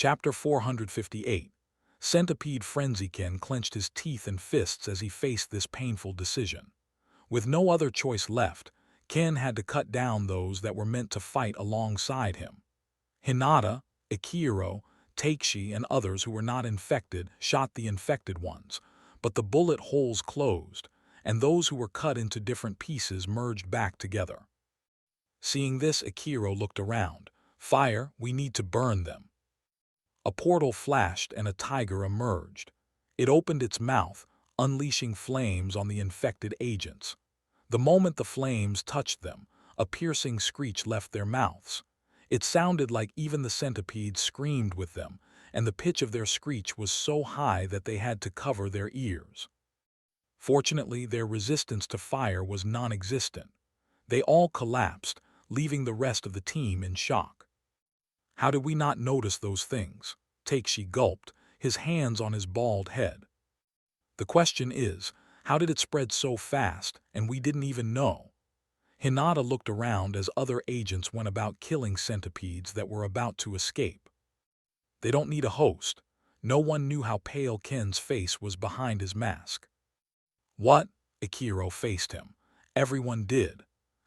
Chapter 458. Centipede Frenzy. Ken clenched his teeth and fists as he faced this painful decision. With no other choice left, Ken had to cut down those that were meant to fight alongside him. Hinata, Ikiro, Takeshi, and others who were not infected shot the infected ones, but the bullet holes closed, and those who were cut into different pieces merged back together. Seeing this, Ikiro looked around. "Fire, we need to burn them." A portal flashed and a tiger emerged. It opened its mouth, unleashing flames on the infected agents. The moment the flames touched them, a piercing screech left their mouths. It sounded like even the centipedes screamed with them, and the pitch of their screech was so high that they had to cover their ears. Fortunately, their resistance to fire was non-existent. They all collapsed, leaving the rest of the team in shock. "How did we not notice those things?" Takeshi gulped, his hands on his bald head. "The question is, how did it spread so fast, and we didn't even know?" Hinata looked around as other agents went about killing centipedes that were about to escape. They don't need a host. No one knew how pale Ken's face was behind his mask. "What?" Ikiro faced him. Everyone did.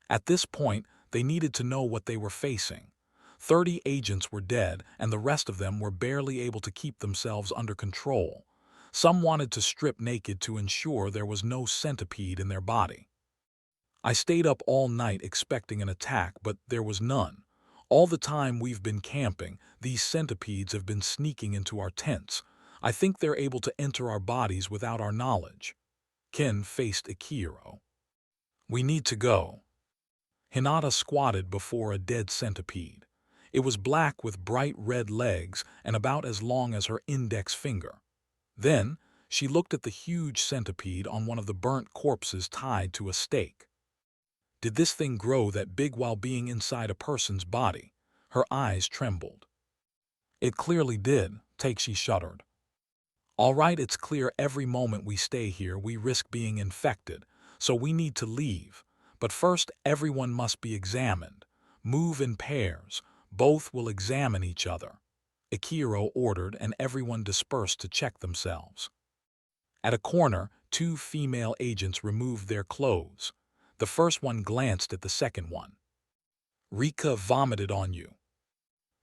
At this point, they needed to know what they were facing. 30 agents were dead, and the rest of them were barely able to keep themselves under control. Some wanted to strip naked to ensure there was no centipede in their body. "I stayed up all night expecting an attack, but there was none. All the time we've been camping, these centipedes have been sneaking into our tents. I think they're able to enter our bodies without our knowledge." Ken faced Ikiro. "We need to go." Hinata squatted before a dead centipede. It was black with bright red legs and about as long as her index finger. Then, she looked at the huge centipede on one of the burnt corpses tied to a stake. Did this thing grow that big while being inside a person's body? Her eyes trembled. "It clearly did," Takeshi shuddered. "All right, it's clear every moment we stay here we risk being infected, so we need to leave. But first, everyone must be examined. Move in pairs. Both will examine each other." Ikiro ordered, and everyone dispersed to check themselves. At a corner, 2 female agents removed their clothes. The first one glanced at the second one. "Rika vomited on you."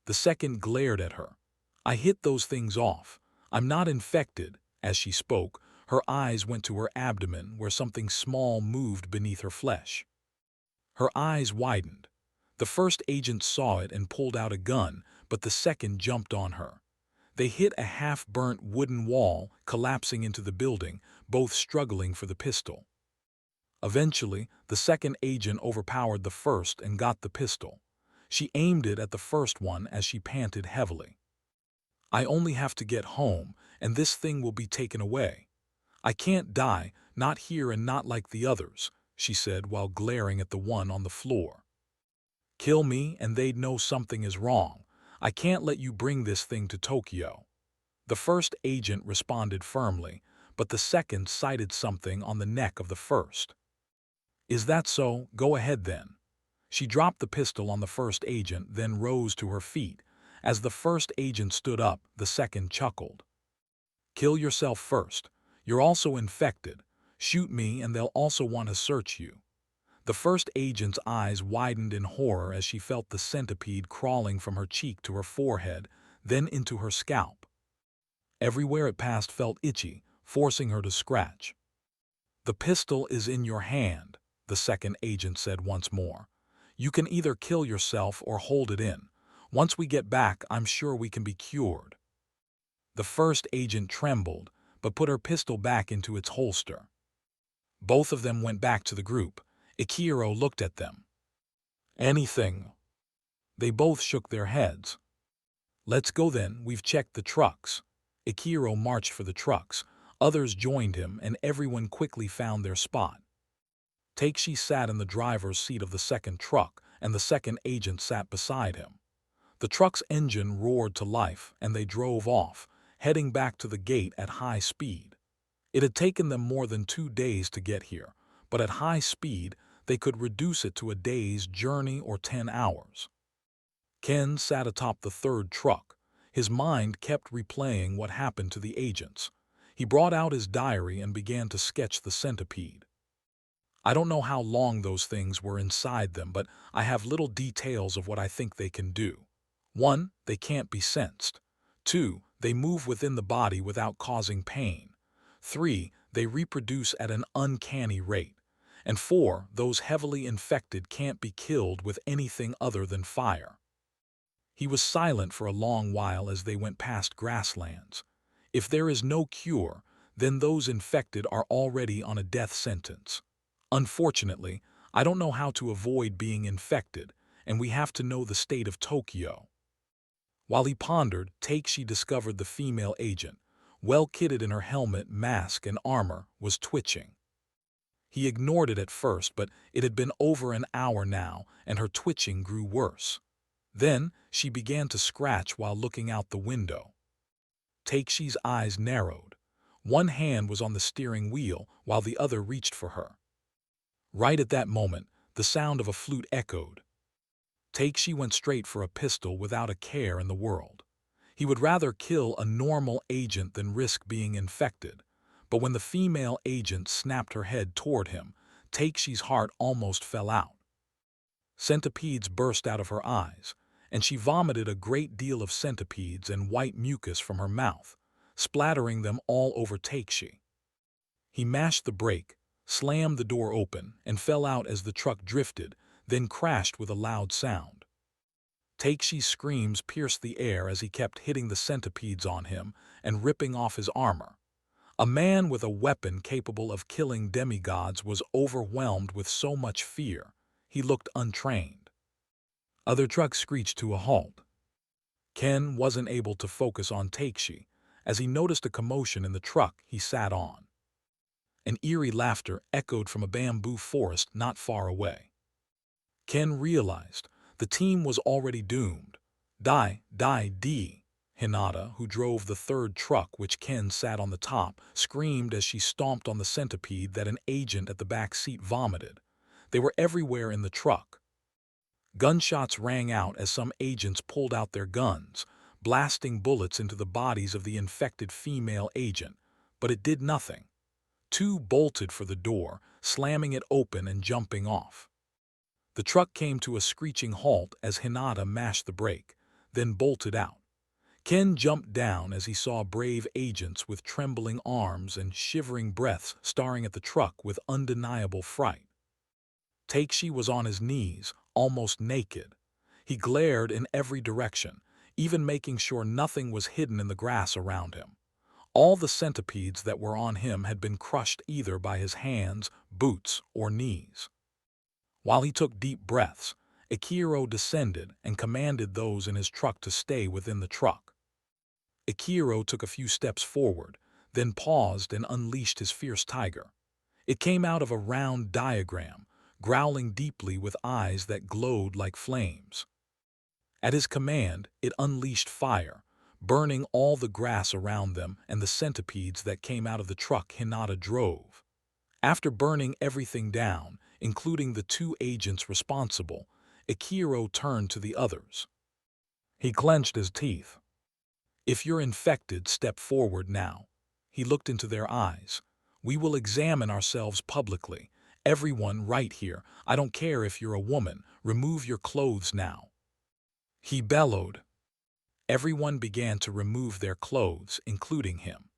The second glared at her. "I hit those things off. I'm not infected." As she spoke, her eyes went to her abdomen where something small moved beneath her flesh. Her eyes widened. The first agent saw it and pulled out a gun, but the second jumped on her. They hit a half-burnt wooden wall, collapsing into the building, both struggling for the pistol. Eventually, the second agent overpowered the first and got the pistol. She aimed it at the first one as she panted heavily. "I only have to get home, and this thing will be taken away. I can't die, not here and not like the others," she said while glaring at the one on the floor. "Kill me and they'd know something is wrong. I can't let you bring this thing to Tokyo." The first agent responded firmly, but the second sighted something on the neck of the first. "Is that so? Go ahead then." She dropped the pistol on the first agent, then rose to her feet. As the first agent stood up, the second chuckled. "Kill yourself first. You're also infected. Shoot me and they'll also want to search you." The first agent's eyes widened in horror as she felt the centipede crawling from her cheek to her forehead, then into her scalp. Everywhere it passed felt itchy, forcing her to scratch. "The pistol is in your hand," the second agent said once more. "You can either kill yourself or hold it in. Once we get back, I'm sure we can be cured." The first agent trembled, but put her pistol back into its holster. Both of them went back to the group. Ikiro looked at them. "Anything?" They both shook their heads. "Let's go then, we've checked the trucks." Ikiro marched for the trucks. Others joined him, and everyone quickly found their spot. Takeshi sat in the driver's seat of the second truck, and the second agent sat beside him. The truck's engine roared to life, and they drove off, heading back to the gate at high speed. It had taken them more than 2 days to get here, but at high speed, they could reduce it to a day's journey or 10 hours. Ken sat atop the third truck. His mind kept replaying what happened to the agents. He brought out his diary and began to sketch the centipede. I don't know how long those things were inside them, but I have little details of what I think they can do. 1. They can't be sensed. 2. They move within the body without causing pain. 3. They reproduce at an uncanny rate. And 4. Those heavily infected can't be killed with anything other than fire. He was silent for a long while as they went past grasslands. If there is no cure, then those infected are already on a death sentence. Unfortunately, I don't know how to avoid being infected, and we have to know the state of Tokyo. While he pondered, Takeshi discovered the female agent, well kitted in her helmet, mask, and armor, was twitching. He ignored it at first, but it had been over an hour now, and her twitching grew worse. Then she began to scratch while looking out the window. Takeshi's eyes narrowed. One hand was on the steering wheel while the other reached for her. Right at that moment, the sound of a flute echoed. Takeshi went straight for a pistol without a care in the world. He would rather kill a normal agent than risk being infected. But when the female agent snapped her head toward him, Takeshi's heart almost fell out. Centipedes burst out of her eyes, and she vomited a great deal of centipedes and white mucus from her mouth, splattering them all over Takeshi. He mashed the brake, slammed the door open, and fell out as the truck drifted, then crashed with a loud sound. Takeshi's screams pierced the air as he kept hitting the centipedes on him and ripping off his armor. A man with a weapon capable of killing demigods was overwhelmed with so much fear. He looked untrained. Other trucks screeched to a halt. Ken wasn't able to focus on Takeshi as he noticed a commotion in the truck he sat on. An eerie laughter echoed from a bamboo forest not far away. Ken realized the team was already doomed. Die, Hinata, who drove the third truck which Ken sat on the top, screamed as she stomped on the centipede that an agent at the back seat vomited. They were everywhere in the truck. Gunshots rang out as some agents pulled out their guns, blasting bullets into the bodies of the infected female agent, but it did nothing. Two bolted for the door, slamming it open and jumping off. The truck came to a screeching halt as Hinata mashed the brake, then bolted out. Ken jumped down as he saw brave agents with trembling arms and shivering breaths staring at the truck with undeniable fright. Takeshi was on his knees, almost naked. He glared in every direction, even making sure nothing was hidden in the grass around him. All the centipedes that were on him had been crushed either by his hands, boots, or knees. While he took deep breaths, Akiro descended and commanded those in his truck to stay within the truck. Akiro took a few steps forward, then paused and unleashed his fierce tiger. It came out of a round diagram, growling deeply with eyes that glowed like flames. At his command, it unleashed fire, burning all the grass around them and the centipedes that came out of the truck Hinata drove. After burning everything down, including the two agents responsible, Akiro turned to the others. He clenched his teeth. "If you're infected, step forward now." He looked into their eyes. "We will examine ourselves publicly. Everyone right here, I don't care if you're a woman, remove your clothes now." He bellowed. Everyone began to remove their clothes, including him.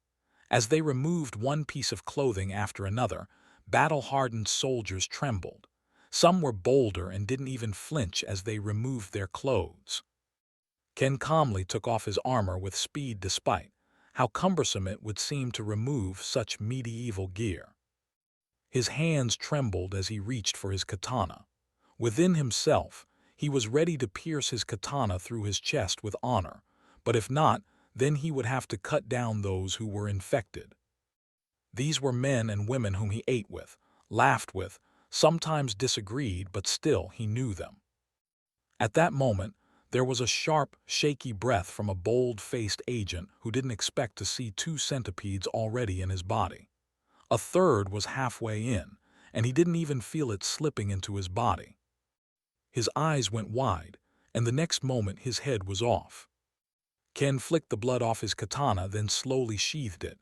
As they removed one piece of clothing after another, battle-hardened soldiers trembled. Some were bolder and didn't even flinch as they removed their clothes. Ken calmly took off his armor with speed despite how cumbersome it would seem to remove such medieval gear. His hands trembled as he reached for his katana. Within himself, he was ready to pierce his katana through his chest with honor, but if not, then he would have to cut down those who were infected. These were men and women whom he ate with, laughed with, sometimes disagreed, but still he knew them. At that moment, there was a sharp, shaky breath from a bold-faced agent who didn't expect to see two centipedes already in his body. A third was halfway in, and he didn't even feel it slipping into his body. His eyes went wide, and the next moment his head was off. Ken flicked the blood off his katana, then slowly sheathed it.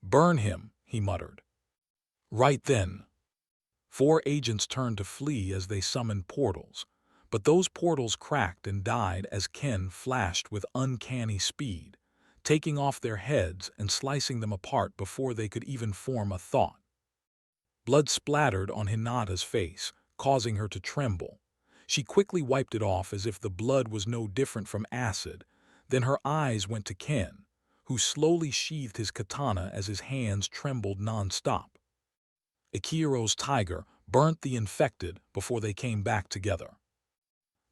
"Burn him," he muttered. Right then, 4 agents turned to flee as they summoned portals, but those portals cracked and died as Ken flashed with uncanny speed, taking off their heads and slicing them apart before they could even form a thought. Blood splattered on Hinata's face, causing her to tremble. She quickly wiped it off as if the blood was no different from acid. Then her eyes went to Ken, who slowly sheathed his katana as his hands trembled non-stop. Ichiro's tiger burnt the infected before they came back together.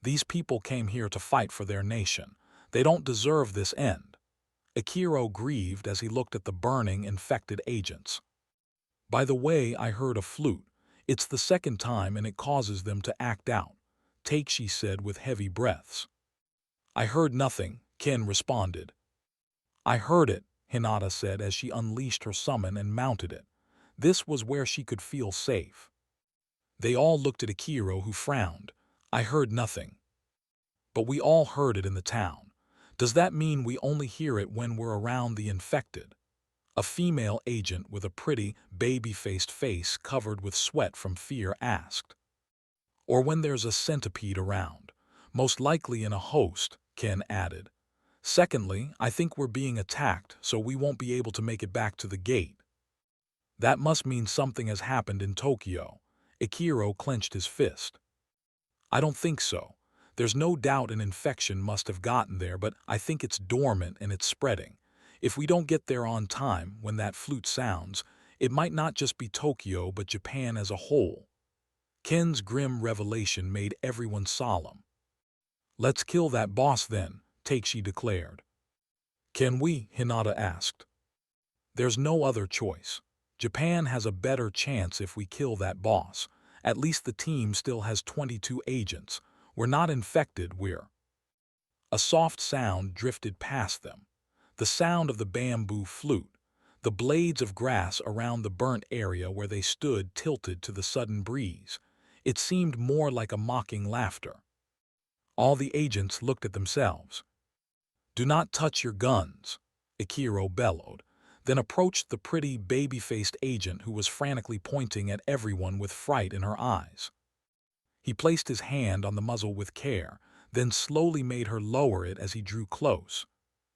These people came here to fight for their nation. They don't deserve this end. Ichiro grieved as he looked at the burning, infected agents. "By the way, I heard a flute. It's the second time and it causes them to act out," Takeshi said with heavy breaths. "I heard nothing," Ken responded. "I heard it," Hinata said as she unleashed her summon and mounted it. This was where she could feel safe. They all looked at Ichiro, who frowned. "I heard nothing." "But we all heard it in the town. Does that mean we only hear it when we're around the infected?" A female agent with a pretty, baby-faced face covered with sweat from fear asked. "Or when there's a centipede around. Most likely in a host," Ken added. "Secondly, I think we're being attacked, so we won't be able to make it back to the gate." "That must mean something has happened in Tokyo." Ichiro clenched his fist. "I don't think so. There's no doubt an infection must have gotten there, but I think it's dormant and it's spreading. If we don't get there on time, when that flute sounds, it might not just be Tokyo but Japan as a whole." Ken's grim revelation made everyone solemn. "Let's kill that boss then," Takeshi declared. "Can we?" Hinata asked. "There's no other choice. Japan has a better chance if we kill that boss. At least the team still has 22 agents. We're not infected, we're—" A soft sound drifted past them. The sound of the bamboo flute. The blades of grass around the burnt area where they stood tilted to the sudden breeze. It seemed more like a mocking laughter. All the agents looked at themselves. "Do not touch your guns," Ichiro bellowed, then approached the pretty, baby-faced agent who was frantically pointing at everyone with fright in her eyes. He placed his hand on the muzzle with care, then slowly made her lower it as he drew close.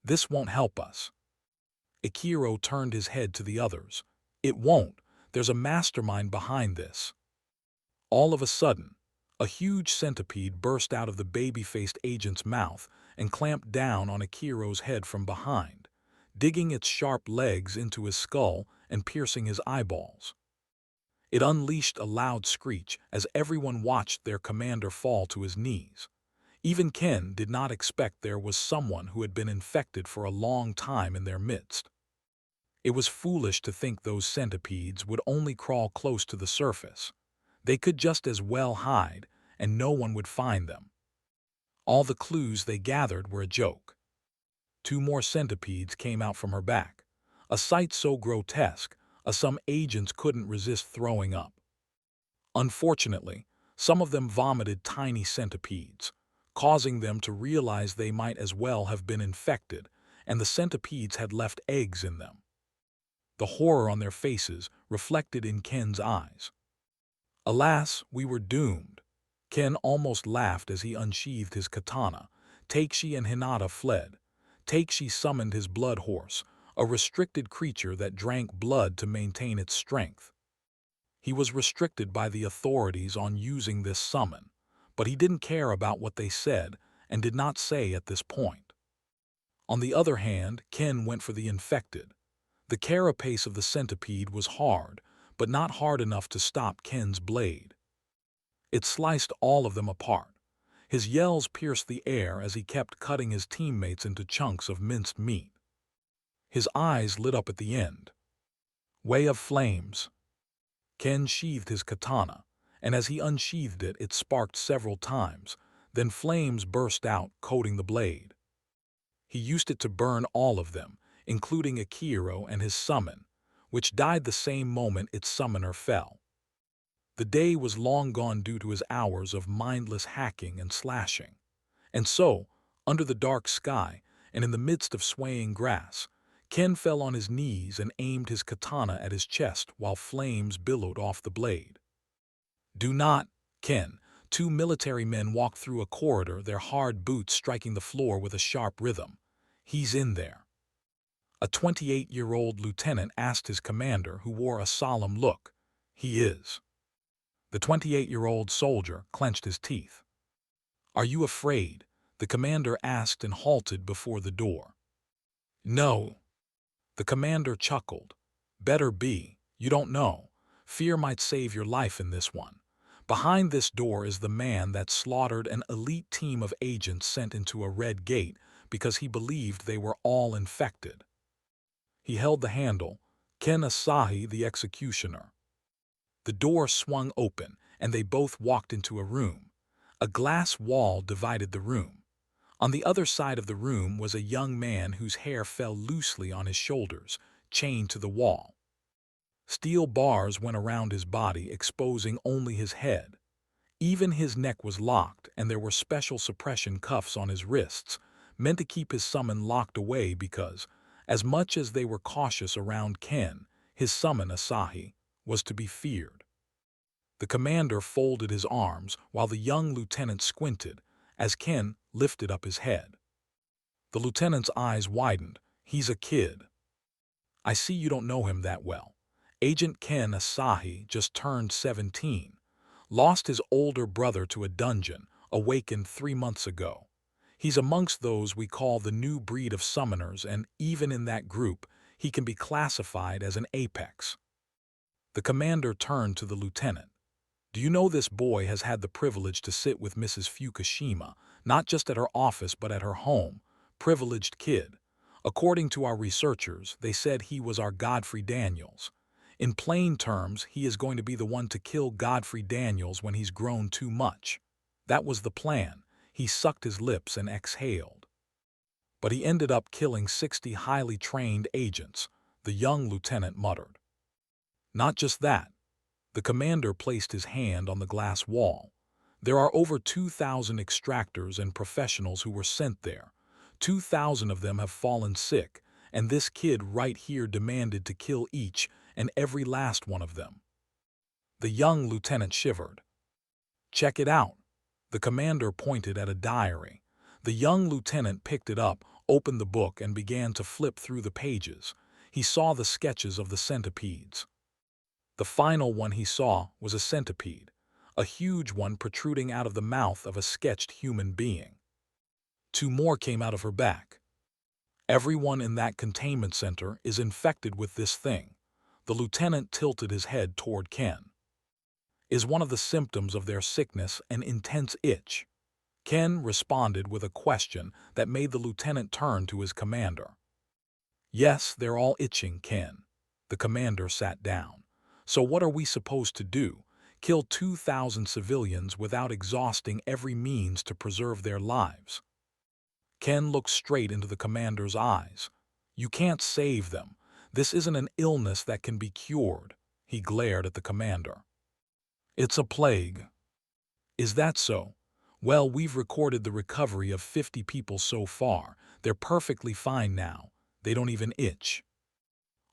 "This won't help us." Ichiro turned his head to the others. "It won't. There's a mastermind behind this." All of a sudden, a huge centipede burst out of the baby-faced agent's mouth and clamped down on Ichiro's head from behind, digging its sharp legs into his skull and piercing his eyeballs. It unleashed a loud screech as everyone watched their commander fall to his knees. Even Ken did not expect there was someone who had been infected for a long time in their midst. It was foolish to think those centipedes would only crawl close to the surface. They could just as well hide, and no one would find them. All the clues they gathered were a joke. 2 more centipedes came out from her back, a sight so grotesque, some agents couldn't resist throwing up. Unfortunately, some of them vomited tiny centipedes, causing them to realize they might as well have been infected, and the centipedes had left eggs in them. The horror on their faces reflected in Ken's eyes. "Alas, we were doomed." Ken almost laughed as he unsheathed his katana. Takeshi and Hinata fled. Takeshi summoned his blood horse, a restricted creature that drank blood to maintain its strength. He was restricted by the authorities on using this summon, but he didn't care about what they said and did not say at this point. On the other hand, Ken went for the infected. The carapace of the centipede was hard, but not hard enough to stop Ken's blade. It sliced all of them apart. His yells pierced the air as he kept cutting his teammates into chunks of minced meat. His eyes lit up at the end. "Way of flames." Ken sheathed his katana, and as he unsheathed it, it sparked several times. Then flames burst out, coating the blade. He used it to burn all of them, including Ichiro and his summon, which died the same moment its summoner fell. The day was long gone due to his hours of mindless hacking and slashing. And so, under the dark sky, and in the midst of swaying grass, Ken fell on his knees and aimed his katana at his chest while flames billowed off the blade. "Do not, Ken." Two military men walked through a corridor, their hard boots striking the floor with a sharp rhythm. "He's in there." A 28-year-old lieutenant asked his commander, who wore a solemn look. "He is." The 28-year-old soldier clenched his teeth. "Are you afraid?" the commander asked and halted before the door. "No." The commander chuckled. "Better be. You don't know. Fear might save your life in this one. Behind this door is the man that slaughtered an elite team of agents sent into a red gate because he believed they were all infected." He held the handle. "Ken Asahi, the executioner." The door swung open, and they both walked into a room. A glass wall divided the room. On the other side of the room was a young man whose hair fell loosely on his shoulders, chained to the wall. Steel bars went around his body, exposing only his head. Even his neck was locked, and there were special suppression cuffs on his wrists, meant to keep his summon locked away because, as much as they were cautious around Ken, his summon, Asahi, was to be feared. The commander folded his arms while the young lieutenant squinted as Ken lifted up his head. The lieutenant's eyes widened. "He's a kid." "I see you don't know him that well. Agent Ken Asahi just turned 17. Lost his older brother to a dungeon, awakened 3 months ago. He's amongst those we call the new breed of summoners, and even in that group, he can be classified as an apex." The commander turned to the lieutenant. "Do you know this boy has had the privilege to sit with Mrs. Fukushima, not just at her office but at her home? Privileged kid. According to our researchers, they said he was our Godfrey Daniels. In plain terms, he is going to be the one to kill Godfrey Daniels when he's grown too much. That was the plan." He sucked his lips and exhaled. "But he ended up killing 60 highly trained agents," the young lieutenant muttered. "Not just that." The commander placed his hand on the glass wall. "There are over 2,000 extractors and professionals who were sent there. 2,000 of them have fallen sick, and this kid right here demanded to kill each and every last one of them." The young lieutenant shivered. "Check it out." The commander pointed at a diary. The young lieutenant picked it up, opened the book, and began to flip through the pages. He saw the sketches of the centipedes. The final one he saw was a centipede, a huge one protruding out of the mouth of a sketched human being. 2 more came out of her back. "Everyone in that containment center is infected with this thing." The lieutenant tilted his head toward Ken. "Is one of the symptoms of their sickness an intense itch?" Ken responded with a question that made the lieutenant turn to his commander. "Yes, they're all itching, Ken." The commander sat down. "So what are we supposed to do? Kill 2,000 civilians without exhausting every means to preserve their lives?" Ken looked straight into the commander's eyes. "You can't save them. This isn't an illness that can be cured." He glared at the commander. "It's a plague." "Is that so? Well, we've recorded the recovery of 50 people so far. They're perfectly fine now. They don't even itch."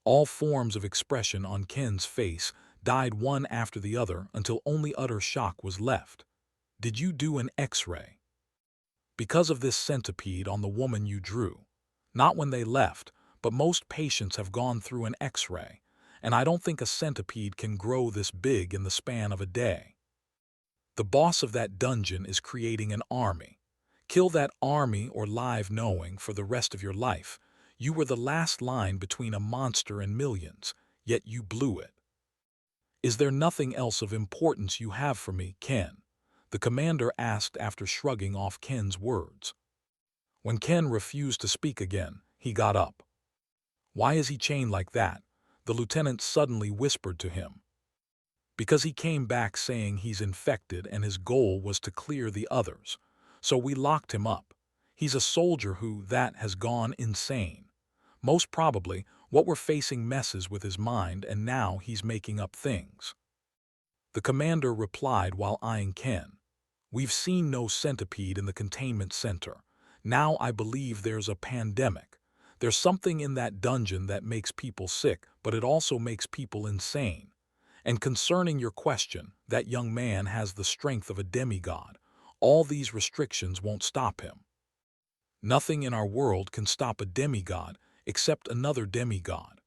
All forms of expression on Ken's face died one after the other until only utter shock was left. "Did you do an X-ray?" "Because of this centipede on the woman you drew." "Not when they left, but most patients have gone through an X-ray, and I don't think a centipede can grow this big in the span of a day." "The boss of that dungeon is creating an army. Kill that army or live knowing for the rest of your life. You were the last line between a monster and millions, yet you blew it." "Is there nothing else of importance you have for me, Ken?" the commander asked after shrugging off Ken's words. When Ken refused to speak again, he got up. "Why is he chained like that?" the lieutenant suddenly whispered to him. "Because he came back saying he's infected and his goal was to clear the others. So we locked him up. He's a soldier who has gone insane. Most probably, what we're facing messes with his mind, and now he's making up things." The commander replied while eyeing Ken. "We've seen no centipede in the containment center. Now I believe there's a pandemic. There's something in that dungeon that makes people sick, but it also makes people insane. And concerning your question, that young man has the strength of a demigod. All these restrictions won't stop him. Nothing in our world can stop a demigod except another demigod.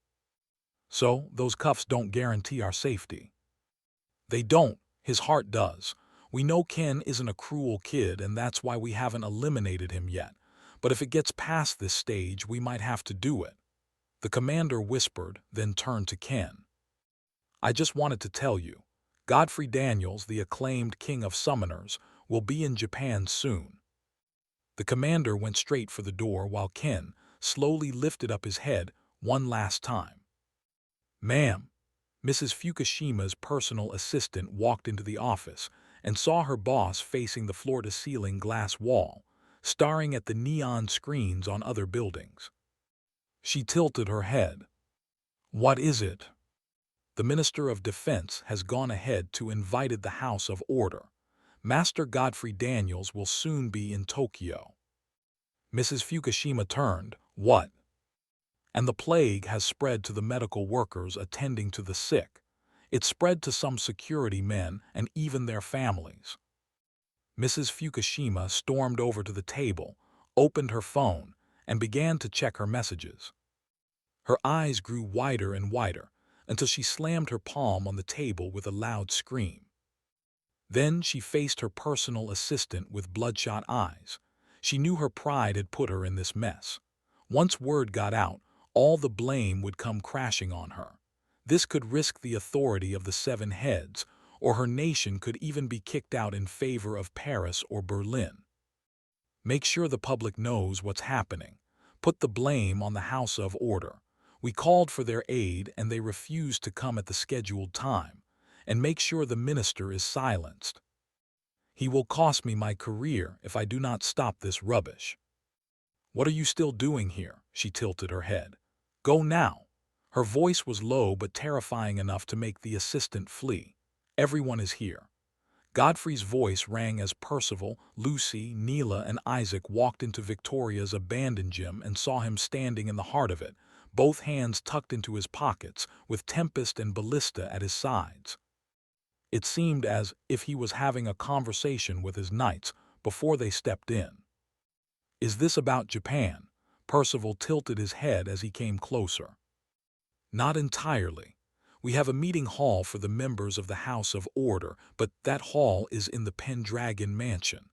So, those cuffs don't guarantee our safety. They don't. His heart does. We know Ken isn't a cruel kid, and that's why we haven't eliminated him yet. But if it gets past this stage, we might have to do it. The commander whispered, then turned to Ken. I just wanted to tell you, Godfrey Daniels, the acclaimed king of summoners, will be in Japan soon. The commander went straight for the door while Ken slowly lifted up his head one last time. Ma'am, Mrs. Fukushima's personal assistant walked into the office and saw her boss facing the floor-to-ceiling glass wall, staring at the neon screens on other buildings. She tilted her head. What is it? The Minister of Defense has gone ahead to invite the House of Order. Master Godfrey Daniels will soon be in Tokyo. Mrs. Fukushima turned. What? And the plague has spread to the medical workers attending to the sick. It spread to some security men and even their families. Mrs. Fukushima stormed over to the table, opened her phone, and began to check her messages. Her eyes grew wider and wider until she slammed her palm on the table with a loud scream. Then she faced her personal assistant with bloodshot eyes. She knew her pride had put her in this mess. Once word got out, all the blame would come crashing on her. This could risk the authority of the seven heads, or her nation could even be kicked out in favor of Paris or Berlin. Make sure the public knows what's happening. Put the blame on the House of Order. We called for their aid and they refused to come at the scheduled time. And make sure the minister is silenced. He will cost me my career if I do not stop this rubbish. What are you still doing here? She tilted her head. Go now. Her voice was low but terrifying enough to make the assistant flee. Everyone is here. Godfrey's voice rang as Percival, Lucy, Neela, and Isaac walked into Victoria's abandoned gym and saw him standing in the heart of it, both hands tucked into his pockets, with Tempest and Ballista at his sides. It seemed as if he was having a conversation with his knights before they stepped in. Is this about Japan? Percival tilted his head as he came closer. Not entirely. We have a meeting hall for the members of the House of Order, but that hall is in the Pendragon Mansion.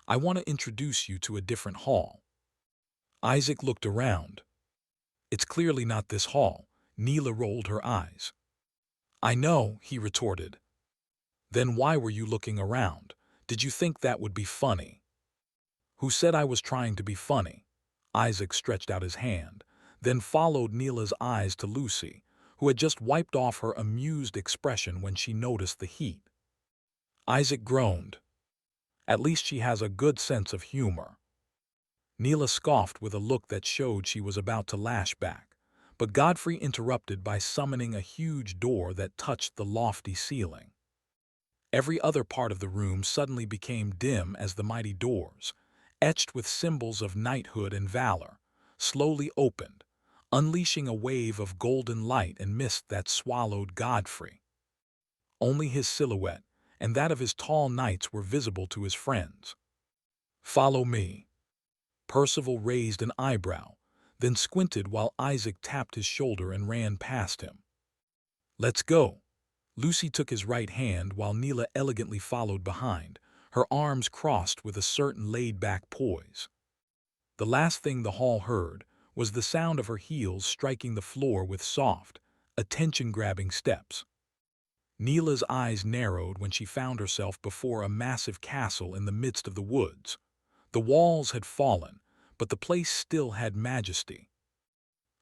I want to introduce you to a different hall. Isaac looked around. It's clearly not this hall. Neela rolled her eyes. I know, he retorted. Then why were you looking around? Did you think that would be funny? Who said I was trying to be funny? Isaac stretched out his hand, then followed Neela's eyes to Lucy, who had just wiped off her amused expression when she noticed the heat. Isaac groaned. At least she has a good sense of humor. Neela scoffed with a look that showed she was about to lash back, but Godfrey interrupted by summoning a huge door that touched the lofty ceiling. Every other part of the room suddenly became dim as the mighty doors, etched with symbols of knighthood and valor, slowly opened, unleashing a wave of golden light and mist that swallowed Godfrey. Only his silhouette and that of his tall knights were visible to his friends. Follow me. Percival raised an eyebrow, then squinted while Isaac tapped his shoulder and ran past him. Let's go. Lucy took his right hand while Neela elegantly followed behind, her arms crossed with a certain laid-back poise. The last thing the hall heard was the sound of her heels striking the floor with soft, attention-grabbing steps. Neela's eyes narrowed when she found herself before a massive castle in the midst of the woods. The walls had fallen, but the place still had majesty.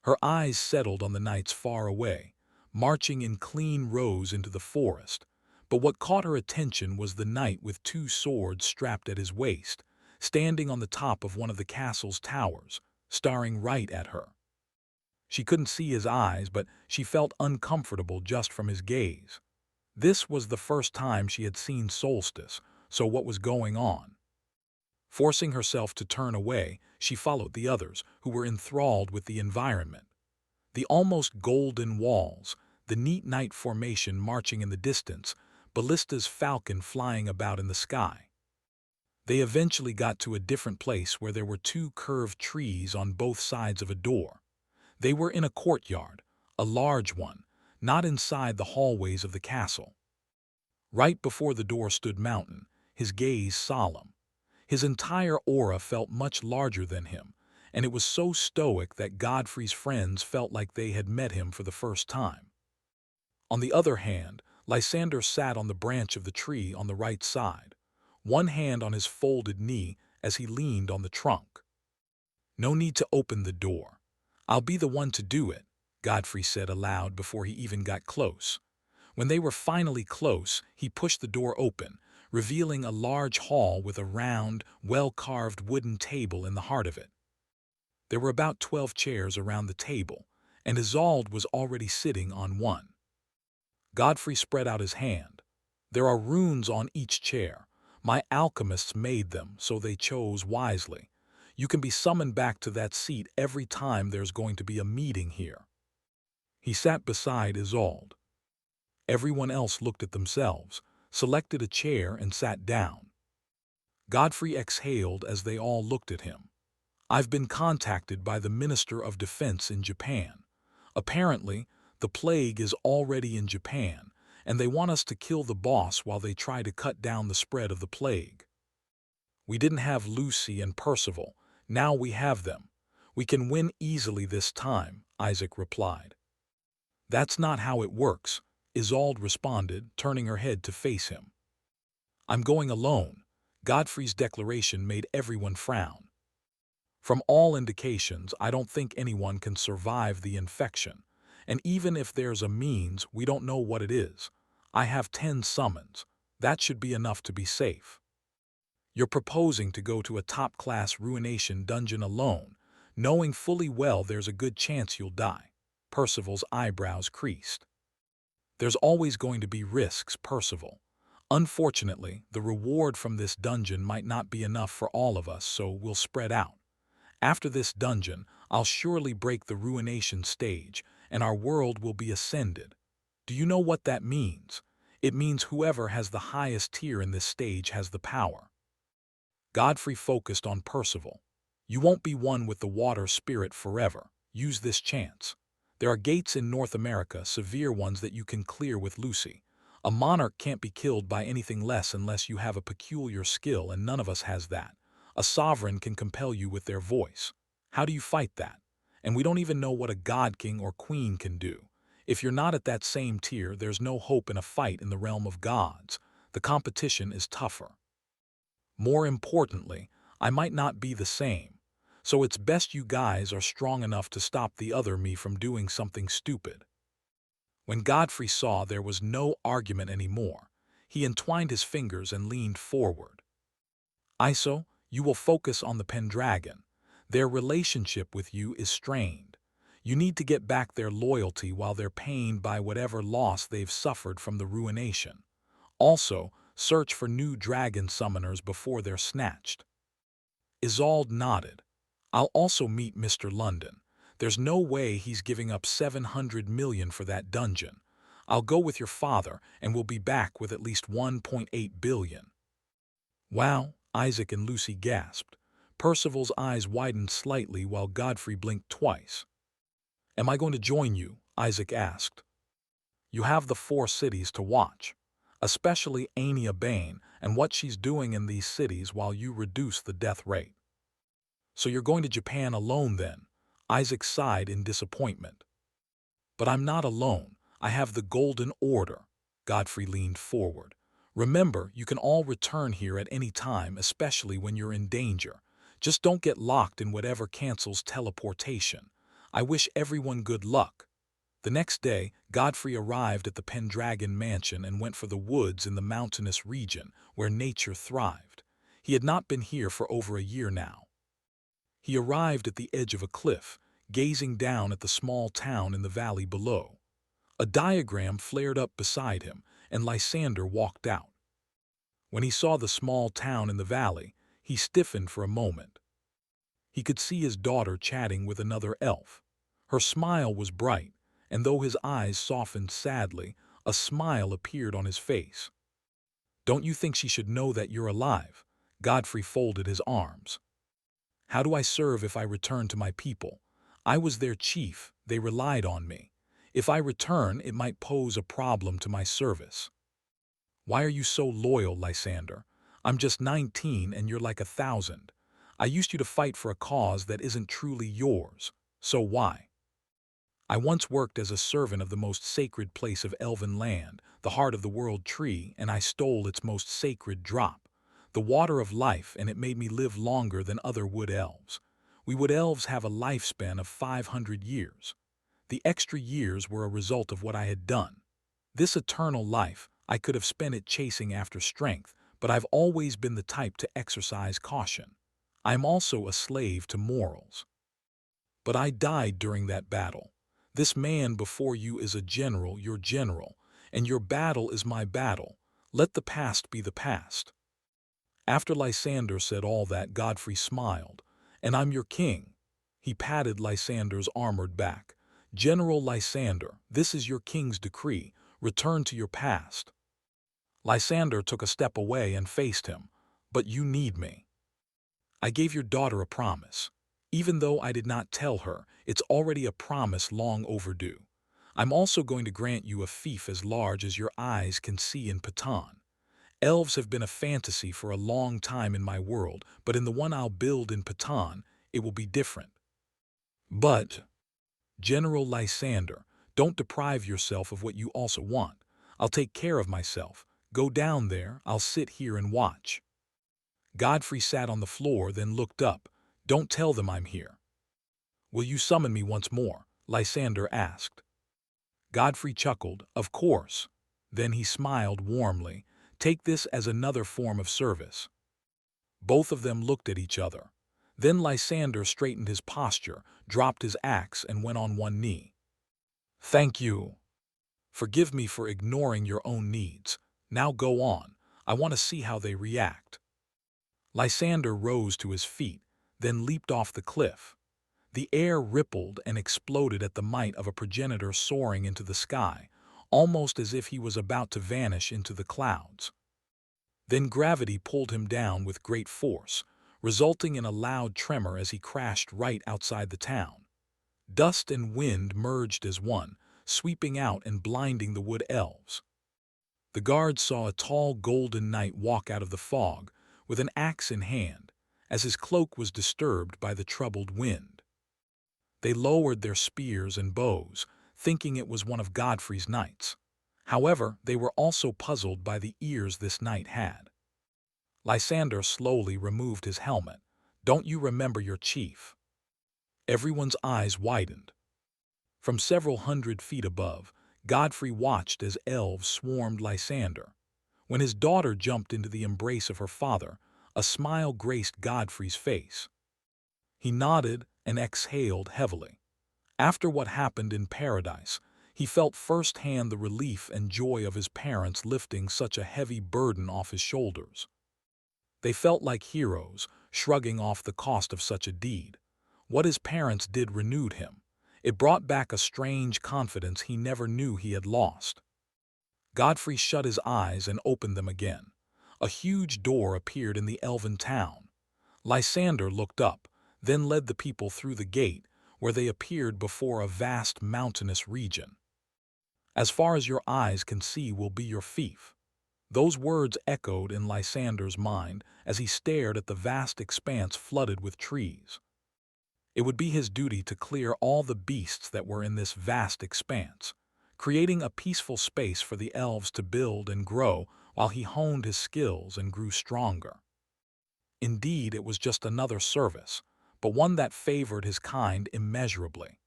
Her eyes settled on the knights far away, marching in clean rows into the forest, but what caught her attention was the knight with two swords strapped at his waist, standing on the top of one of the castle's towers, staring right at her. She couldn't see his eyes, but she felt uncomfortable just from his gaze. This was the first time she had seen Solstice, so what was going on? Forcing herself to turn away, she followed the others, who were enthralled with the environment. The almost golden walls, the neat night formation marching in the distance, Ballista's falcon flying about in the sky. They eventually got to a different place where there were two curved trees on both sides of a door. They were in a courtyard, a large one, not inside the hallways of the castle. Right before the door stood Mountain, his gaze solemn. His entire aura felt much larger than him, and it was so stoic that Godfrey's friends felt like they had met him for the first time. On the other hand, Lysander sat on the branch of the tree on the right side, one hand on his folded knee as he leaned on the trunk. "No need to open the door. I'll be the one to do it," Godfrey said aloud before he even got close. When they were finally close, he pushed the door open, revealing a large hall with a round, well-carved wooden table in the heart of it. There were about 12 chairs around the table, and Isolde was already sitting on one. Godfrey spread out his hand. "There are runes on each chair. My alchemists made them, so they chose wisely. You can be summoned back to that seat every time there's going to be a meeting here." He sat beside Isolde. Everyone else looked at themselves, selected a chair, and sat down. Godfrey exhaled as they all looked at him. "I've been contacted by the Minister of Defense in Japan. Apparently, the plague is already in Japan, and they want us to kill the boss while they try to cut down the spread of the plague. We didn't have Lucy and Percival. Now we have them. We can win easily this time," Isaac replied. "That's not how it works," Isolde responded, turning her head to face him. "I'm going alone." Godfrey's declaration made everyone frown. "From all indications, I don't think anyone can survive the infection. And even if there's a means, we don't know what it is. I have 10 summons. That should be enough to be safe." "You're proposing to go to a top-class ruination dungeon alone, knowing fully well there's a good chance you'll die." Percival's eyebrows creased. "There's always going to be risks, Percival. Unfortunately, the reward from this dungeon might not be enough for all of us, so we'll spread out. After this dungeon, I'll surely break the ruination stage, and our world will be ascended. Do you know what that means? It means whoever has the highest tier in this stage has the power." Godfrey focused on Percival. "You won't be one with the water spirit forever. Use this chance. There are gates in North America, severe ones that you can clear with Lucy. A monarch can't be killed by anything less unless you have a peculiar skill, and none of us has that. A sovereign can compel you with their voice. How do you fight that? And we don't even know what a god king or queen can do. If you're not at that same tier, there's no hope in a fight in the realm of gods. The competition is tougher. More importantly, I might not be the same. So it's best you guys are strong enough to stop the other me from doing something stupid." When Godfrey saw there was no argument anymore, he entwined his fingers and leaned forward. "Iso, you will focus on the Pendragon. Their relationship with you is strained. You need to get back their loyalty while they're pained by whatever loss they've suffered from the ruination. Also, search for new dragon summoners before they're snatched." Isolde nodded. "I'll also meet Mr. London. There's no way he's giving up 700 million for that dungeon. I'll go with your father, and we'll be back with at least 1.8 billion. "Wow," Isaac and Lucy gasped. Percival's eyes widened slightly while Godfrey blinked twice. "Am I going to join you?" Isaac asked. "You have the 4 cities to watch, especially Anya Bane and what she's doing in these cities while you reduce the death rate." "So you're going to Japan alone then?" Isaac sighed in disappointment. "But I'm not alone. I have the Golden Order." Godfrey leaned forward. "Remember, you can all return here at any time, especially when you're in danger. Just don't get locked in whatever cancels teleportation. I wish everyone good luck." The next day, Godfrey arrived at the Pendragon Mansion and went for the woods in the mountainous region where nature thrived. He had not been here for over a year now. He arrived at the edge of a cliff, gazing down at the small town in the valley below. A diagram flared up beside him, and Lysander walked out. When he saw the small town in the valley, He stiffened for a moment. He could see his daughter chatting with another elf. Her smile was bright, and though his eyes softened sadly, a smile appeared on his face. "Don't you think she should know that you're alive?" Godfrey folded his arms. "How do I serve if I return to my people? I was their chief, they relied on me. If I return, it might pose a problem to my service." "Why are you so loyal, Lysander? I'm just 19 and you're like 1,000. I used you to fight for a cause that isn't truly yours, so why?" "I once worked as a servant of the most sacred place of elven land, the heart of the world tree, and I stole its most sacred drop, the water of life, and it made me live longer than other wood elves. We wood elves have a lifespan of 500 years. The extra years were a result of what I had done. This eternal life, I could have spent it chasing after strength, but I've always been the type to exercise caution. I'm also a slave to morals. But I died during that battle. This man before you is a general, your general, and your battle is my battle. Let the past be the past." After Lysander said all that, Godfrey smiled. "And I'm your king." He patted Lysander's armored back. "General Lysander, this is your king's decree. Return to your past." Lysander took a step away and faced him. "But you need me. I gave your daughter a promise. Even though I did not tell her, it's already a promise long overdue. I'm also going to grant you a fief as large as your eyes can see in Patan. Elves have been a fantasy for a long time in my world, but in the one I'll build in Patan, it will be different." "But, General Lysander, don't deprive yourself of what you also want. I'll take care of myself. Go down there, I'll sit here and watch." Godfrey sat on the floor, then looked up. "Don't tell them I'm here." "Will you summon me once more?" Lysander asked. Godfrey chuckled. "Of course." Then he smiled warmly. "Take this as another form of service." Both of them looked at each other. Then Lysander straightened his posture, dropped his axe, and went on one knee. "Thank you. Forgive me for ignoring your own needs. Now go on. I want to see how they react." Lysander rose to his feet, then leaped off the cliff. The air rippled and exploded at the might of a progenitor soaring into the sky, almost as if he was about to vanish into the clouds. Then gravity pulled him down with great force, resulting in a loud tremor as he crashed right outside the town. Dust and wind merged as one, sweeping out and blinding the wood elves. The guards saw a tall golden knight walk out of the fog, with an axe in hand, as his cloak was disturbed by the troubled wind. They lowered their spears and bows, thinking it was one of Godfrey's knights. However, they were also puzzled by the ears this knight had. Lysander slowly removed his helmet. "Don't you remember your chief?" Everyone's eyes widened. From several hundred feet above, Godfrey watched as elves swarmed Lysander. When his daughter jumped into the embrace of her father, a smile graced Godfrey's face. He nodded and exhaled heavily. After what happened in paradise, he felt firsthand the relief and joy of his parents lifting such a heavy burden off his shoulders. They felt like heroes, shrugging off the cost of such a deed. What his parents did renewed him. It brought back a strange confidence he never knew he had lost. Godfrey shut his eyes and opened them again. A huge door appeared in the elven town. Lysander looked up, then led the people through the gate, where they appeared before a vast mountainous region. "As far as your eyes can see will be your fief." Those words echoed in Lysander's mind as he stared at the vast expanse flooded with trees. It would be his duty to clear all the beasts that were in this vast expanse, creating a peaceful space for the elves to build and grow while he honed his skills and grew stronger. Indeed, it was just another service, but one that favored his kind immeasurably.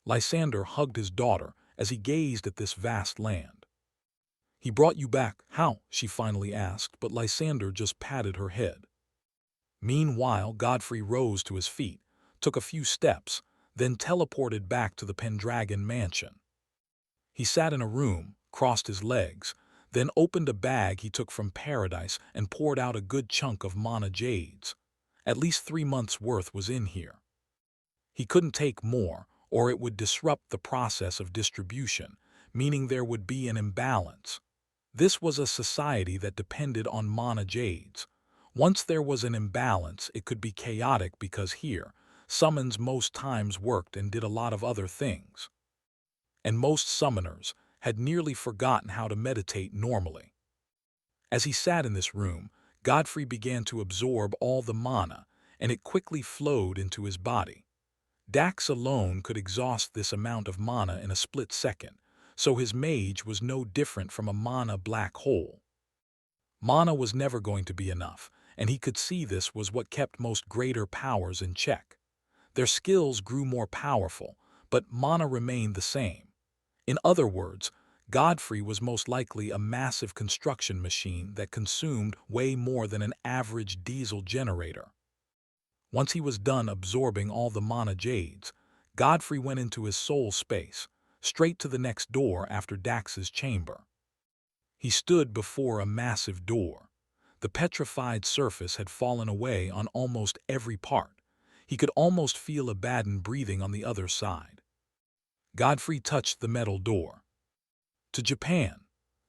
Lysander hugged his daughter as he gazed at this vast land. "He brought you back, how?" she finally asked, but Lysander just patted her head. Meanwhile, Godfrey rose to his feet, took a few steps, then teleported back to the Pendragon mansion. He sat in a room, crossed his legs, then opened a bag he took from paradise and poured out a good chunk of mana jades. At least 3 months' worth was in here. He couldn't take more, or it would disrupt the process of distribution, meaning there would be an imbalance. This was a society that depended on mana jades. Once there was an imbalance, it could be chaotic because here, summons most times worked and did a lot of other things. And most summoners had nearly forgotten how to meditate normally. As he sat in this room, Godfrey began to absorb all the mana, and it quickly flowed into his body. Dax alone could exhaust this amount of mana in a split second, so his mage was no different from a mana black hole. Mana was never going to be enough, and he could see this was what kept most greater powers in check. Their skills grew more powerful, but mana remained the same. In other words, Godfrey was most likely a massive construction machine that consumed way more than an average diesel generator. Once he was done absorbing all the mana jades, Godfrey went into his soul space, straight to the next door after Dax's chamber. He stood before a massive door. The petrified surface had fallen away on almost every part. He could almost feel Abaddon breathing on the other side. Godfrey touched the metal door. To Japan.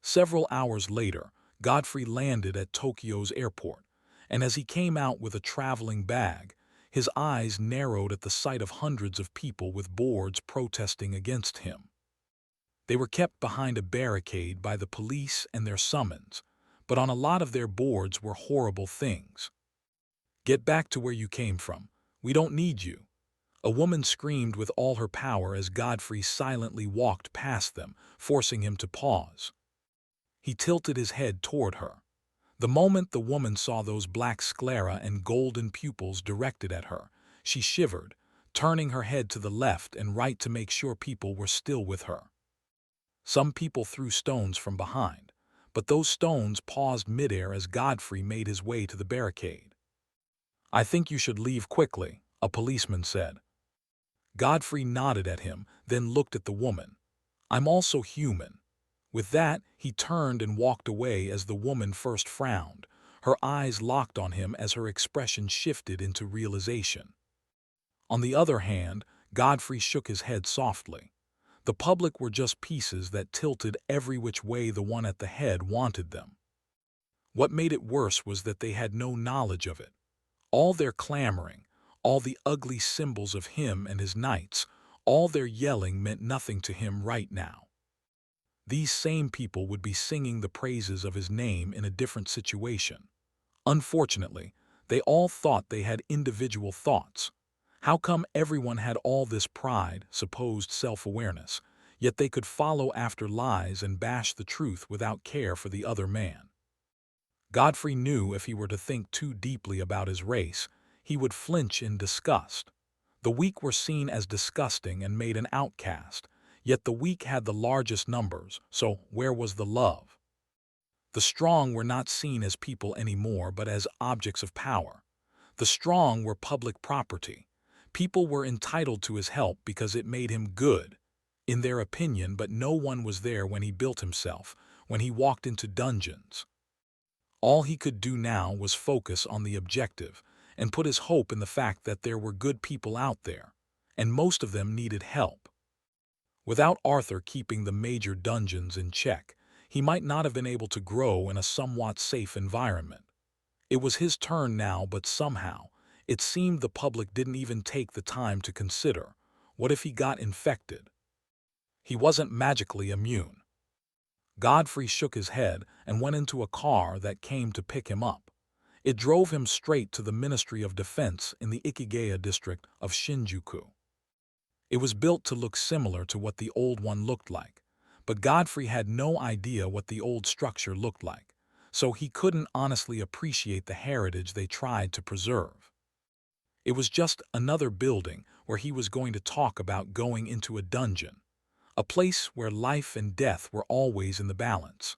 Several hours later, Godfrey landed at Tokyo's airport, and as he came out with a traveling bag, his eyes narrowed at the sight of hundreds of people with boards protesting against him. They were kept behind a barricade by the police and their summons, but on a lot of their boards were horrible things. "Get back to where you came from. We don't need you," a woman screamed with all her power as Godfrey silently walked past them, forcing him to pause. He tilted his head toward her. The moment the woman saw those black sclera and golden pupils directed at her, she shivered, turning her head to the left and right to make sure people were still with her. Some people threw stones from behind, but those stones paused midair as Godfrey made his way to the barricade. "I think you should leave quickly," a policeman said. Godfrey nodded at him, then looked at the woman. "I'm also human." With that, he turned and walked away as the woman first frowned. Her eyes locked on him as her expression shifted into realization. On the other hand, Godfrey shook his head softly. The public were just pieces that tilted every which way the one at the head wanted them. What made it worse was that they had no knowledge of it. All their clamoring, all the ugly symbols of him and his knights, all their yelling meant nothing to him right now. These same people would be singing the praises of his name in a different situation. Unfortunately, they all thought they had individual thoughts. How come everyone had all this pride, supposed self-awareness, yet they could follow after lies and bash the truth without care for the other man? Godfrey knew if he were to think too deeply about his race, he would flinch in disgust. The weak were seen as disgusting and made an outcast, yet the weak had the largest numbers, so where was the love? The strong were not seen as people anymore but as objects of power. The strong were public property. People were entitled to his help because it made him good, in their opinion, but no one was there when he built himself, when he walked into dungeons. All he could do now was focus on the objective and put his hope in the fact that there were good people out there, and most of them needed help. Without Arthur keeping the major dungeons in check, he might not have been able to grow in a somewhat safe environment. It was his turn now, but somehow, it seemed the public didn't even take the time to consider, what if he got infected? He wasn't magically immune. Godfrey shook his head and went into a car that came to pick him up. It drove him straight to the Ministry of Defense in the Ikigaya district of Shinjuku. It was built to look similar to what the old one looked like, but Godfrey had no idea what the old structure looked like, so he couldn't honestly appreciate the heritage they tried to preserve. It was just another building where he was going to talk about going into a dungeon, a place where life and death were always in the balance.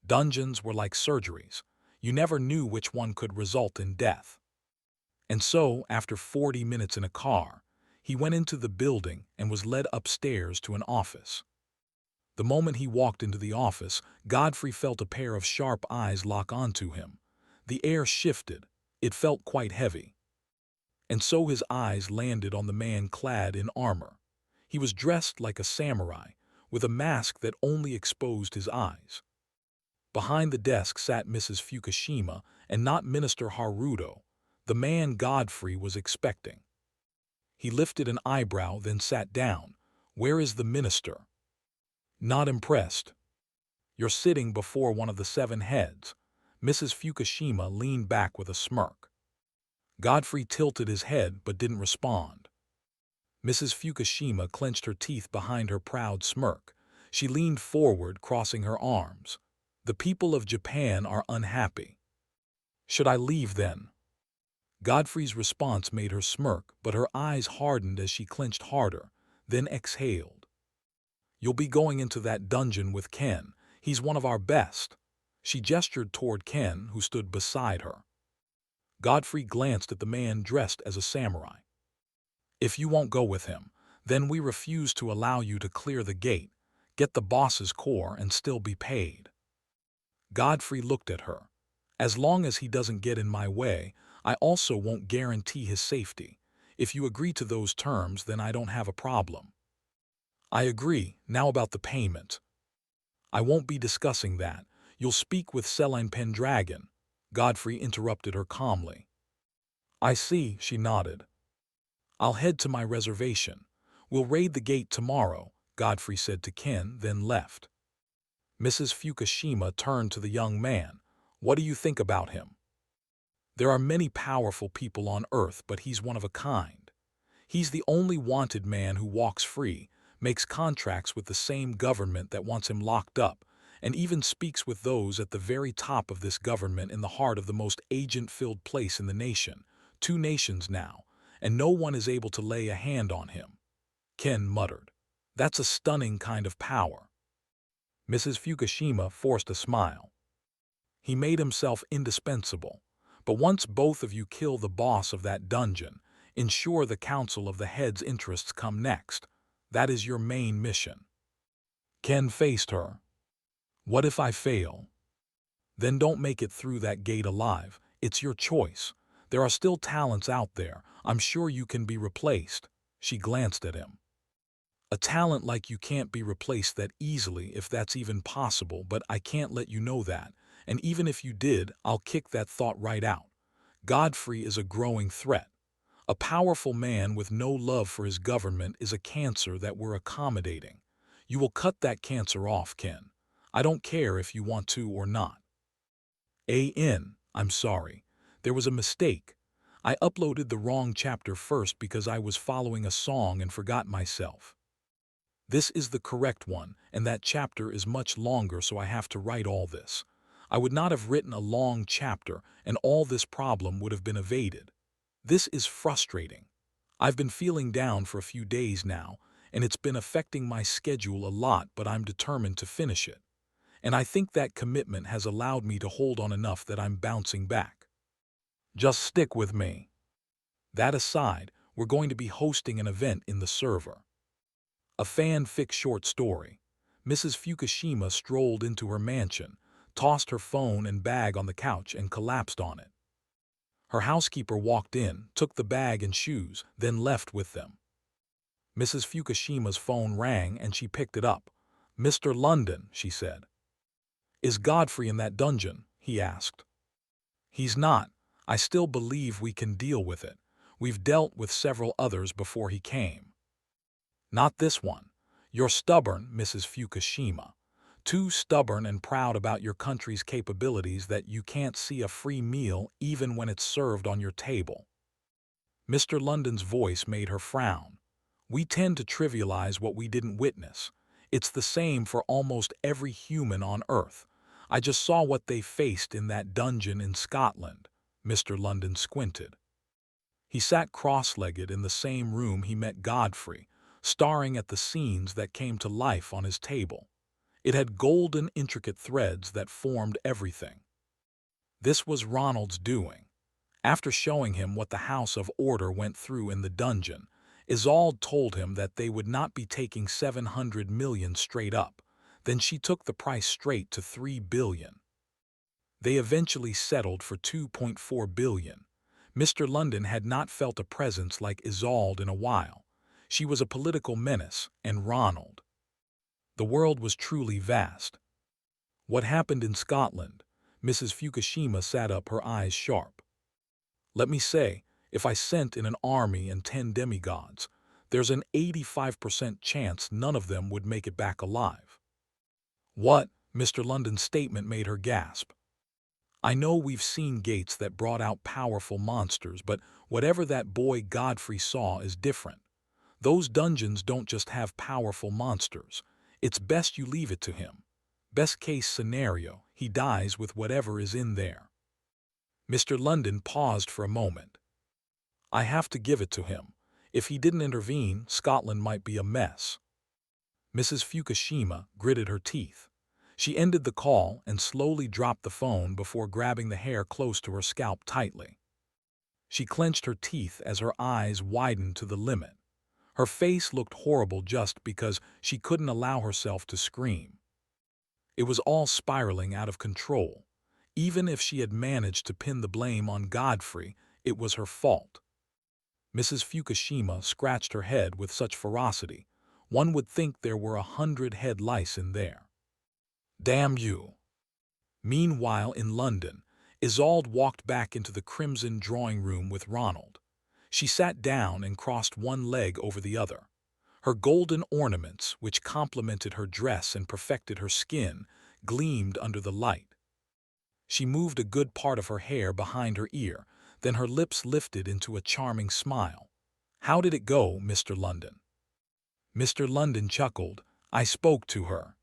Dungeons were like surgeries. You never knew which one could result in death. And so, after 40 minutes in a car, he went into the building and was led upstairs to an office. The moment he walked into the office, Godfrey felt a pair of sharp eyes lock onto him. The air shifted. It felt quite heavy. And so his eyes landed on the man clad in armor. He was dressed like a samurai, with a mask that only exposed his eyes. Behind the desk sat Mrs. Fukushima and not Minister Haruto, the man Godfrey was expecting. He lifted an eyebrow, then sat down. "Where is the minister?" "Not impressed." "You're sitting before one of the seven heads." Mrs. Fukushima leaned back with a smirk. Godfrey tilted his head but didn't respond. Mrs. Fukushima clenched her teeth behind her proud smirk. She leaned forward, crossing her arms. "The people of Japan are unhappy." "Should I leave then?" Godfrey's response made her smirk, but her eyes hardened as she clenched harder, then exhaled. "You'll be going into that dungeon with Ken. He's one of our best." She gestured toward Ken, who stood beside her. Godfrey glanced at the man dressed as a samurai. "If you won't go with him, then we refuse to allow you to clear the gate, get the boss's core, and still be paid." Godfrey looked at her. "As long as he doesn't get in my way, I also won't guarantee his safety. If you agree to those terms, then I don't have a problem." "I agree. Now about the payment." "I won't be discussing that. You'll speak with Celine Pendragon." Godfrey interrupted her calmly. "I see," she nodded. "I'll head to my reservation. We'll raid the gate tomorrow," Godfrey said to Ken, then left. Mrs. Fukushima turned to the young man. "What do you think about him?" "There are many powerful people on Earth, but he's one of a kind. He's the only wanted man who walks free, makes contracts with the same government that wants him locked up, and even speaks with those at the very top of this government in the heart of the most agent-filled place in the nation. 2 nations now, and no one is able to lay a hand on him." Ken muttered. "That's a stunning kind of power." Mrs. Fukushima forced a smile. "He made himself indispensable. But once both of you kill the boss of that dungeon, ensure the Council of the Heads' interests come next. That is your main mission." Ken faced her. "What if I fail?" "Then don't make it through that gate alive. It's your choice. There are still talents out there. I'm sure you can be replaced." She glanced at him. "A talent like you can't be replaced that easily, if that's even possible, but I can't let you know that. And even if you did, I'll kick that thought right out. Godfrey is a growing threat. A powerful man with no love for his government is a cancer that we're accommodating. You will cut that cancer off, Ken. I don't care if you want to or not." "I'm sorry. There was a mistake. I uploaded the wrong chapter first because I was following a song and forgot myself. This is the correct one, and that chapter is much longer, so I have to write all this. I would not have written a long chapter, and all this problem would have been evaded. This is frustrating. I've been feeling down for a few days now, and it's been affecting my schedule a lot, but I'm determined to finish it. And I think that commitment has allowed me to hold on enough that I'm bouncing back. Just stick with me." That aside, we're going to be hosting an event in the server. A fan-fic short story. Mrs. Fukushima strolled into her mansion, tossed her phone and bag on the couch, and collapsed on it. Her housekeeper walked in, took the bag and shoes, then left with them. Mrs. Fukushima's phone rang and she picked it up. "Mr. London," she said. "Is Godfrey in that dungeon?" he asked. "He's not. I still believe we can deal with it. We've dealt with several others before he came." "Not this one. You're stubborn, Mrs. Fukushima. Too stubborn and proud about your country's capabilities that you can't see a free meal even when it's served on your table." Mr. London's voice made her frown. "We tend to trivialize what we didn't witness. It's the same for almost every human on Earth. I just saw what they faced in that dungeon in Scotland." Mr. London squinted. He sat cross-legged in the same room he met Godfrey, staring at the scenes that came to life on his table. It had golden, intricate threads that formed everything. This was Ronald's doing. After showing him what the House of Order went through in the dungeon, Isolde told him that they would not be taking 700 million straight up. Then she took the price straight to 3 billion. They eventually settled for 2.4 billion. Mr. London had not felt a presence like Isolde in a while. She was a political menace, and Ronald. The world was truly vast. What happened in Scotland? Mrs. Fukushima sat up, her eyes sharp. Let me say, if I sent in an army and 10 demigods, there's an 85% chance none of them would make it back alive. What? Mr. London's statement made her gasp. I know we've seen gates that brought out powerful monsters, but whatever that boy Godfrey saw is different. Those dungeons don't just have powerful monsters. It's best you leave it to him. Best case scenario, he dies with whatever is in there. Mr. London paused for a moment. I have to give it to him. If he didn't intervene, Scotland might be a mess. Mrs. Fukushima gritted her teeth. She ended the call and slowly dropped the phone before grabbing the hair close to her scalp tightly. She clenched her teeth as her eyes widened to the limit. Her face looked horrible just because she couldn't allow herself to scream. It was all spiraling out of control. Even if she had managed to pin the blame on Godfrey, it was her fault. Mrs. Fukushima scratched her head with such ferocity, one would think there were 100 head lice in there. Damn you! Meanwhile, in London, Isolde walked back into the crimson drawing room with Ronald. She sat down and crossed one leg over the other. Her golden ornaments, which complemented her dress and perfected her skin, gleamed under the light. She moved a good part of her hair behind her ear, then her lips lifted into a charming smile. How did it go, Mr. London? Mr. London chuckled. I spoke to her.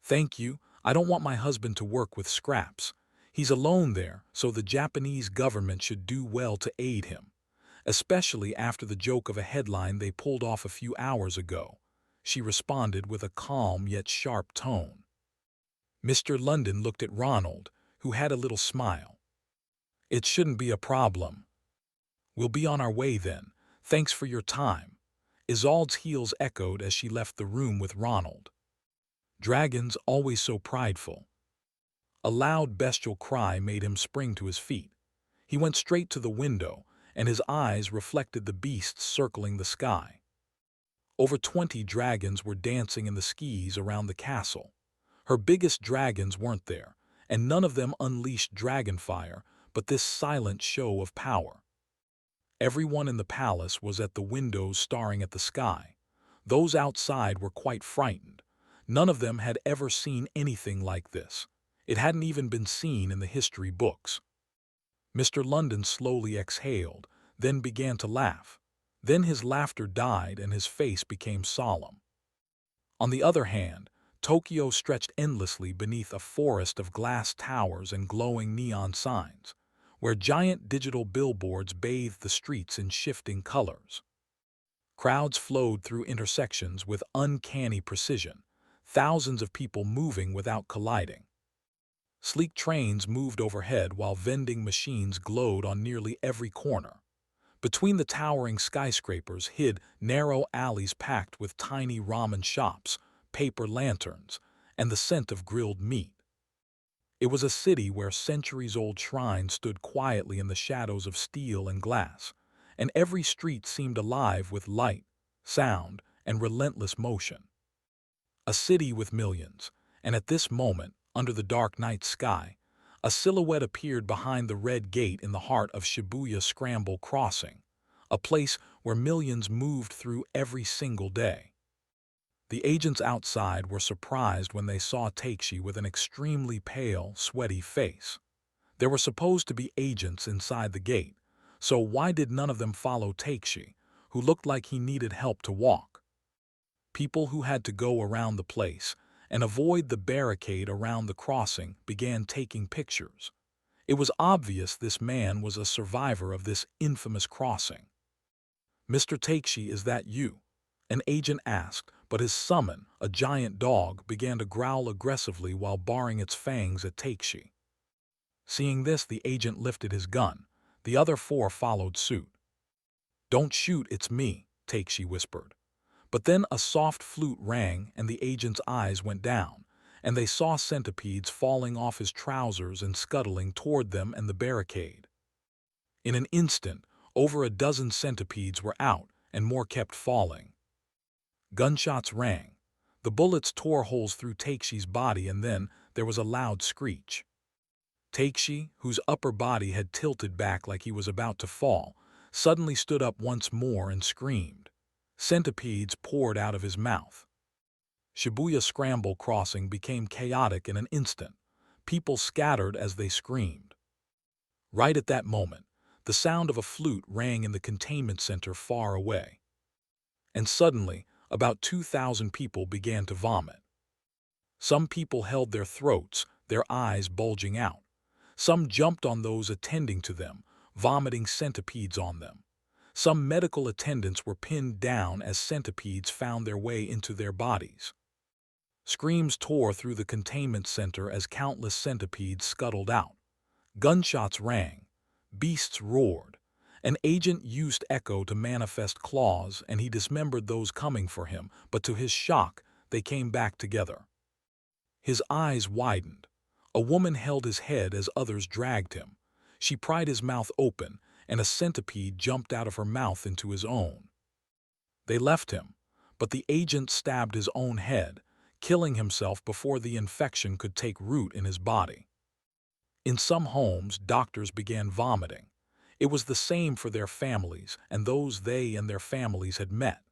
Thank you. I don't want my husband to work with scraps. He's alone there, so the Japanese government should do well to aid him, especially after the joke of a headline they pulled off a few hours ago. She responded with a calm yet sharp tone. Mr. London looked at Ronald, who had a little smile. It shouldn't be a problem. We'll be on our way then. Thanks for your time. Isolde's heels echoed as she left the room with Ronald. Dragons always so prideful. A loud bestial cry made him spring to his feet. He went straight to the window, and his eyes reflected the beasts circling the sky. Over 20 dragons were dancing in the skis around the castle. Her biggest dragons weren't there, and none of them unleashed dragon fire, but this silent show of power. Everyone in the palace was at the windows staring at the sky. Those outside were quite frightened. None of them had ever seen anything like this. It hadn't even been seen in the history books. Mr. London slowly exhaled, then began to laugh. Then his laughter died and his face became solemn. On the other hand, Tokyo stretched endlessly beneath a forest of glass towers and glowing neon signs, where giant digital billboards bathed the streets in shifting colors. Crowds flowed through intersections with uncanny precision, thousands of people moving without colliding. Sleek trains moved overhead while vending machines glowed on nearly every corner. Between the towering skyscrapers hid narrow alleys packed with tiny ramen shops, paper lanterns, and the scent of grilled meat. It was a city where centuries-old shrines stood quietly in the shadows of steel and glass, and every street seemed alive with light, sound, and relentless motion. A city with millions, and at this moment, under the dark night sky, a silhouette appeared behind the red gate in the heart of Shibuya Scramble Crossing, a place where millions moved through every single day. The agents outside were surprised when they saw Takeshi with an extremely pale, sweaty face. There were supposed to be agents inside the gate, so why did none of them follow Takeshi, who looked like he needed help to walk? People who had to go around the place and avoid the barricade around the crossing began taking pictures. It was obvious this man was a survivor of this infamous crossing. "Mr. Takeshi, is that you?" An agent asked, but his summon, a giant dog, began to growl aggressively while baring its fangs at Takeshi. Seeing this, the agent lifted his gun. The other four followed suit. "Don't shoot, it's me," Takeshi whispered. But then a soft flute rang and the agent's eyes went down, and they saw centipedes falling off his trousers and scuttling toward them and the barricade. In an instant, over a dozen centipedes were out, and more kept falling. Gunshots rang. The bullets tore holes through Takeshi's body, and then there was a loud screech. Takeshi, whose upper body had tilted back like he was about to fall, suddenly stood up once more and screamed. Centipedes poured out of his mouth. Shibuya Scramble Crossing became chaotic in an instant. People scattered as they screamed. Right at that moment, the sound of a flute rang in the containment center far away. And suddenly, about 2,000 people began to vomit. Some people held their throats, their eyes bulging out. Some jumped on those attending to them, vomiting centipedes on them. Some medical attendants were pinned down as centipedes found their way into their bodies. Screams tore through the containment center as countless centipedes scuttled out. Gunshots rang. Beasts roared. An agent used echo to manifest claws, and he dismembered those coming for him, but to his shock, they came back together. His eyes widened. A woman held his head as others dragged him. She pried his mouth open, and a centipede jumped out of her mouth into his own. They left him, but the agent stabbed his own head, killing himself before the infection could take root in his body. In some homes, doctors began vomiting. It was the same for their families and those they and their families had met.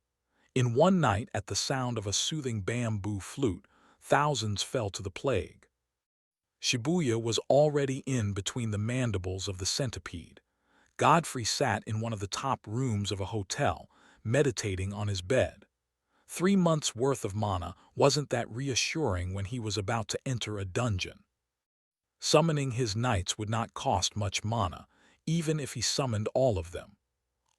In one night, at the sound of a soothing bamboo flute, thousands fell to the plague. Shibuya was already in between the mandibles of the centipede. Godfrey sat in one of the top rooms of a hotel, meditating on his bed. 3 months' worth of mana wasn't that reassuring when he was about to enter a dungeon. Summoning his knights would not cost much mana, even if he summoned all of them.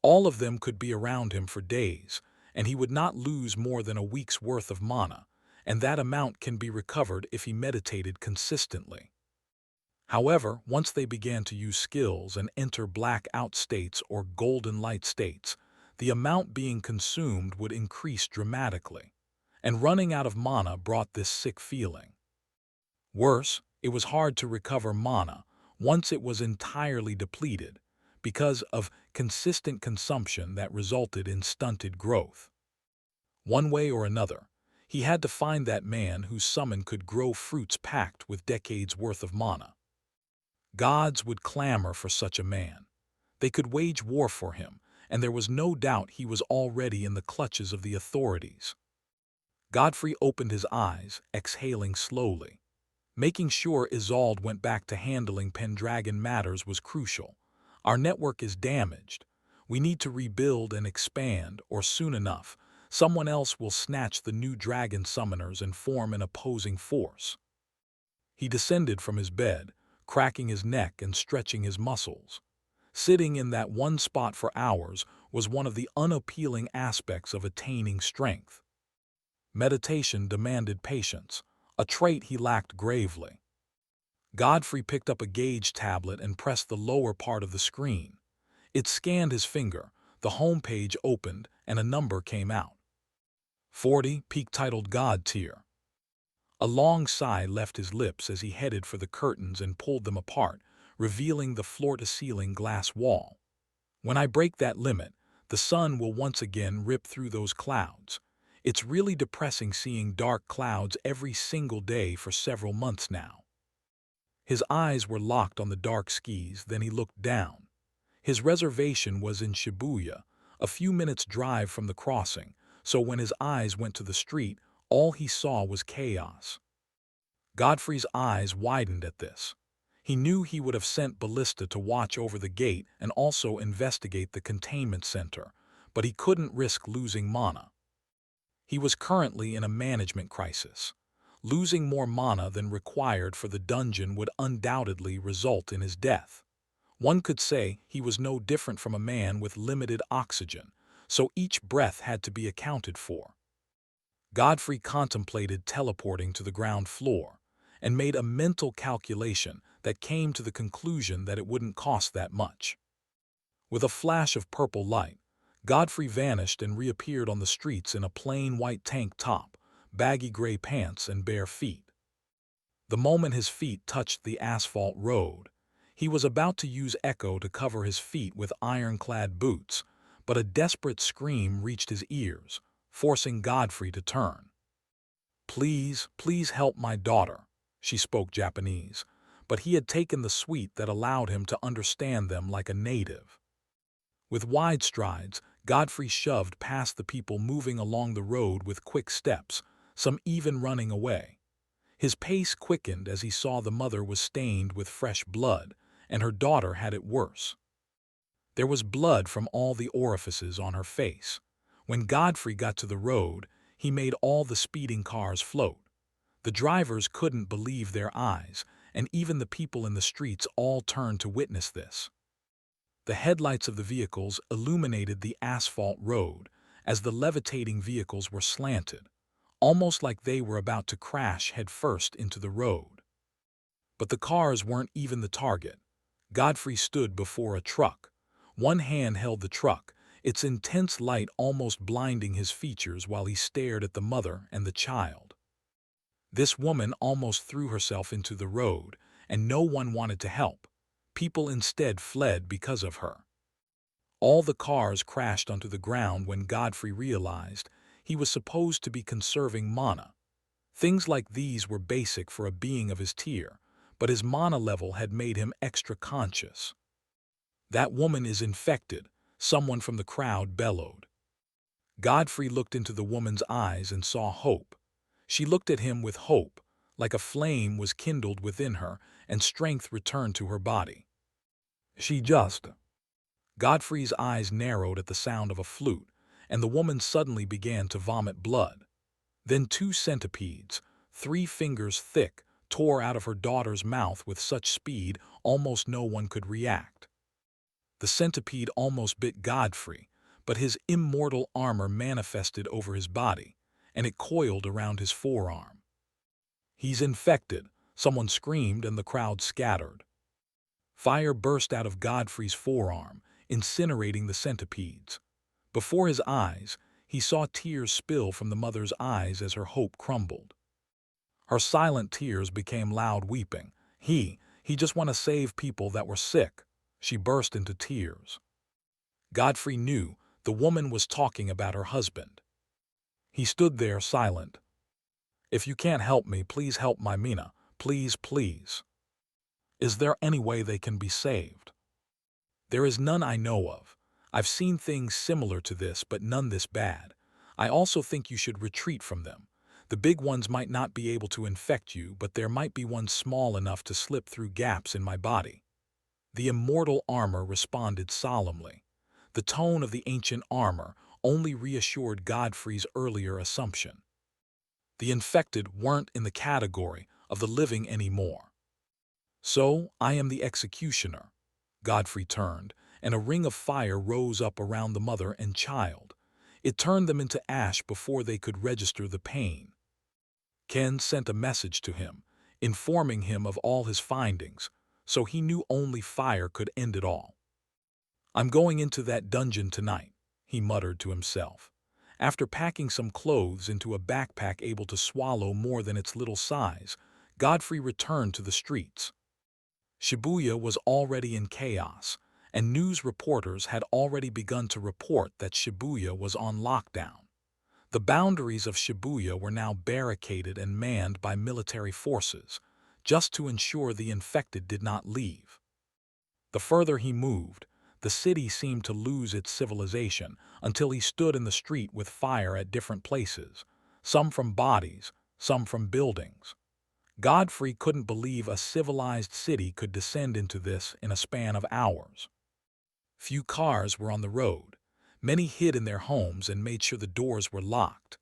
All of them could be around him for days, and he would not lose more than a week's worth of mana, and that amount can be recovered if he meditated consistently. However, once they began to use skills and enter black-out states or golden light states, the amount being consumed would increase dramatically, and running out of mana brought this sick feeling. Worse, it was hard to recover mana once it was entirely depleted because of consistent consumption that resulted in stunted growth. One way or another, he had to find that man whose summon could grow fruits packed with decades' worth of mana. Gods would clamor for such a man. They could wage war for him, and there was no doubt he was already in the clutches of the authorities. Godfrey opened his eyes, exhaling slowly. Making sure Isolde went back to handling Pendragon matters was crucial. Our network is damaged. We need to rebuild and expand, or soon enough, someone else will snatch the new dragon summoners and form an opposing force. He descended from his bed, cracking his neck and stretching his muscles. Sitting in that one spot for hours was one of the unappealing aspects of attaining strength. Meditation demanded patience, a trait he lacked gravely. Godfrey picked up a gauge tablet and pressed the lower part of the screen. It scanned his finger, the home page opened, and a number came out. 40, peak titled God tier. A long sigh left his lips as he headed for the curtains and pulled them apart, revealing the floor-to-ceiling glass wall. When I break that limit, the sun will once again rip through those clouds. It's really depressing seeing dark clouds every single day for several months now. His eyes were locked on the dark skis, then he looked down. His reservation was in Shibuya, a few minutes' drive from the crossing, so when his eyes went to the street, all he saw was chaos. Godfrey's eyes widened at this. He knew he would have sent Ballista to watch over the gate and also investigate the containment center, but he couldn't risk losing mana. He was currently in a management crisis. Losing more mana than required for the dungeon would undoubtedly result in his death. One could say he was no different from a man with limited oxygen, so each breath had to be accounted for. Godfrey contemplated teleporting to the ground floor and made a mental calculation that came to the conclusion that it wouldn't cost that much. With a flash of purple light, Godfrey vanished and reappeared on the streets in a plain white tank top, baggy gray pants, and bare feet. The moment his feet touched the asphalt road, he was about to use Echo to cover his feet with ironclad boots, but a desperate scream reached his ears, forcing Godfrey to turn. "Please, please help my daughter," she spoke Japanese, but he had taken the suite that allowed him to understand them like a native. With wide strides, Godfrey shoved past the people moving along the road with quick steps, some even running away. His pace quickened as he saw the mother was stained with fresh blood, and her daughter had it worse. There was blood from all the orifices on her face. When Godfrey got to the road, he made all the speeding cars float. The drivers couldn't believe their eyes, and even the people in the streets all turned to witness this. The headlights of the vehicles illuminated the asphalt road as the levitating vehicles were slanted, almost like they were about to crash headfirst into the road. But the cars weren't even the target. Godfrey stood before a truck. One hand held the truck, its intense light almost blinding his features while he stared at the mother and the child. This woman almost threw herself into the road, and no one wanted to help. People instead fled because of her. All the cars crashed onto the ground when Godfrey realized he was supposed to be conserving mana. Things like these were basic for a being of his tier, but his mana level had made him extra conscious. "That woman is infected," someone from the crowd bellowed. Godfrey looked into the woman's eyes and saw hope. She looked at him with hope, like a flame was kindled within her and strength returned to her body. She just... Godfrey's eyes narrowed at the sound of a flute, and the woman suddenly began to vomit blood. Then 2 centipedes, 3 fingers thick, tore out of her daughter's mouth with such speed almost no one could react. The centipede almost bit Godfrey, but his immortal armor manifested over his body, and it coiled around his forearm. "He's infected," someone screamed, and the crowd scattered. Fire burst out of Godfrey's forearm, incinerating the centipedes. Before his eyes, he saw tears spill from the mother's eyes as her hope crumbled. Her silent tears became loud weeping. He just want to save people that were sick." She burst into tears. Godfrey knew the woman was talking about her husband. He stood there silent. "If you can't help me, please help my Mina. Please, please. Is there any way they can be saved?" "There is none I know of. I've seen things similar to this, but none this bad. I also think you should retreat from them. The big ones might not be able to infect you, but there might be one small enough to slip through gaps in my body." The immortal armor responded solemnly. The tone of the ancient armor only reassured Godfrey's earlier assumption. The infected weren't in the category of the living anymore. "So, I am the executioner." Godfrey turned, and a ring of fire rose up around the mother and child. It turned them into ash before they could register the pain. Ken sent a message to him, informing him of all his findings, so he knew only fire could end it all. "I'm going into that dungeon tonight," he muttered to himself. After packing some clothes into a backpack able to swallow more than its little size, Godfrey returned to the streets. Shibuya was already in chaos, and news reporters had already begun to report that Shibuya was on lockdown. The boundaries of Shibuya were now barricaded and manned by military forces, just to ensure the infected did not leave. The further he moved, the city seemed to lose its civilization until he stood in the street with fire at different places, some from bodies, some from buildings. Godfrey couldn't believe a civilized city could descend into this in a span of hours. Few cars were on the road. Many hid in their homes and made sure the doors were locked.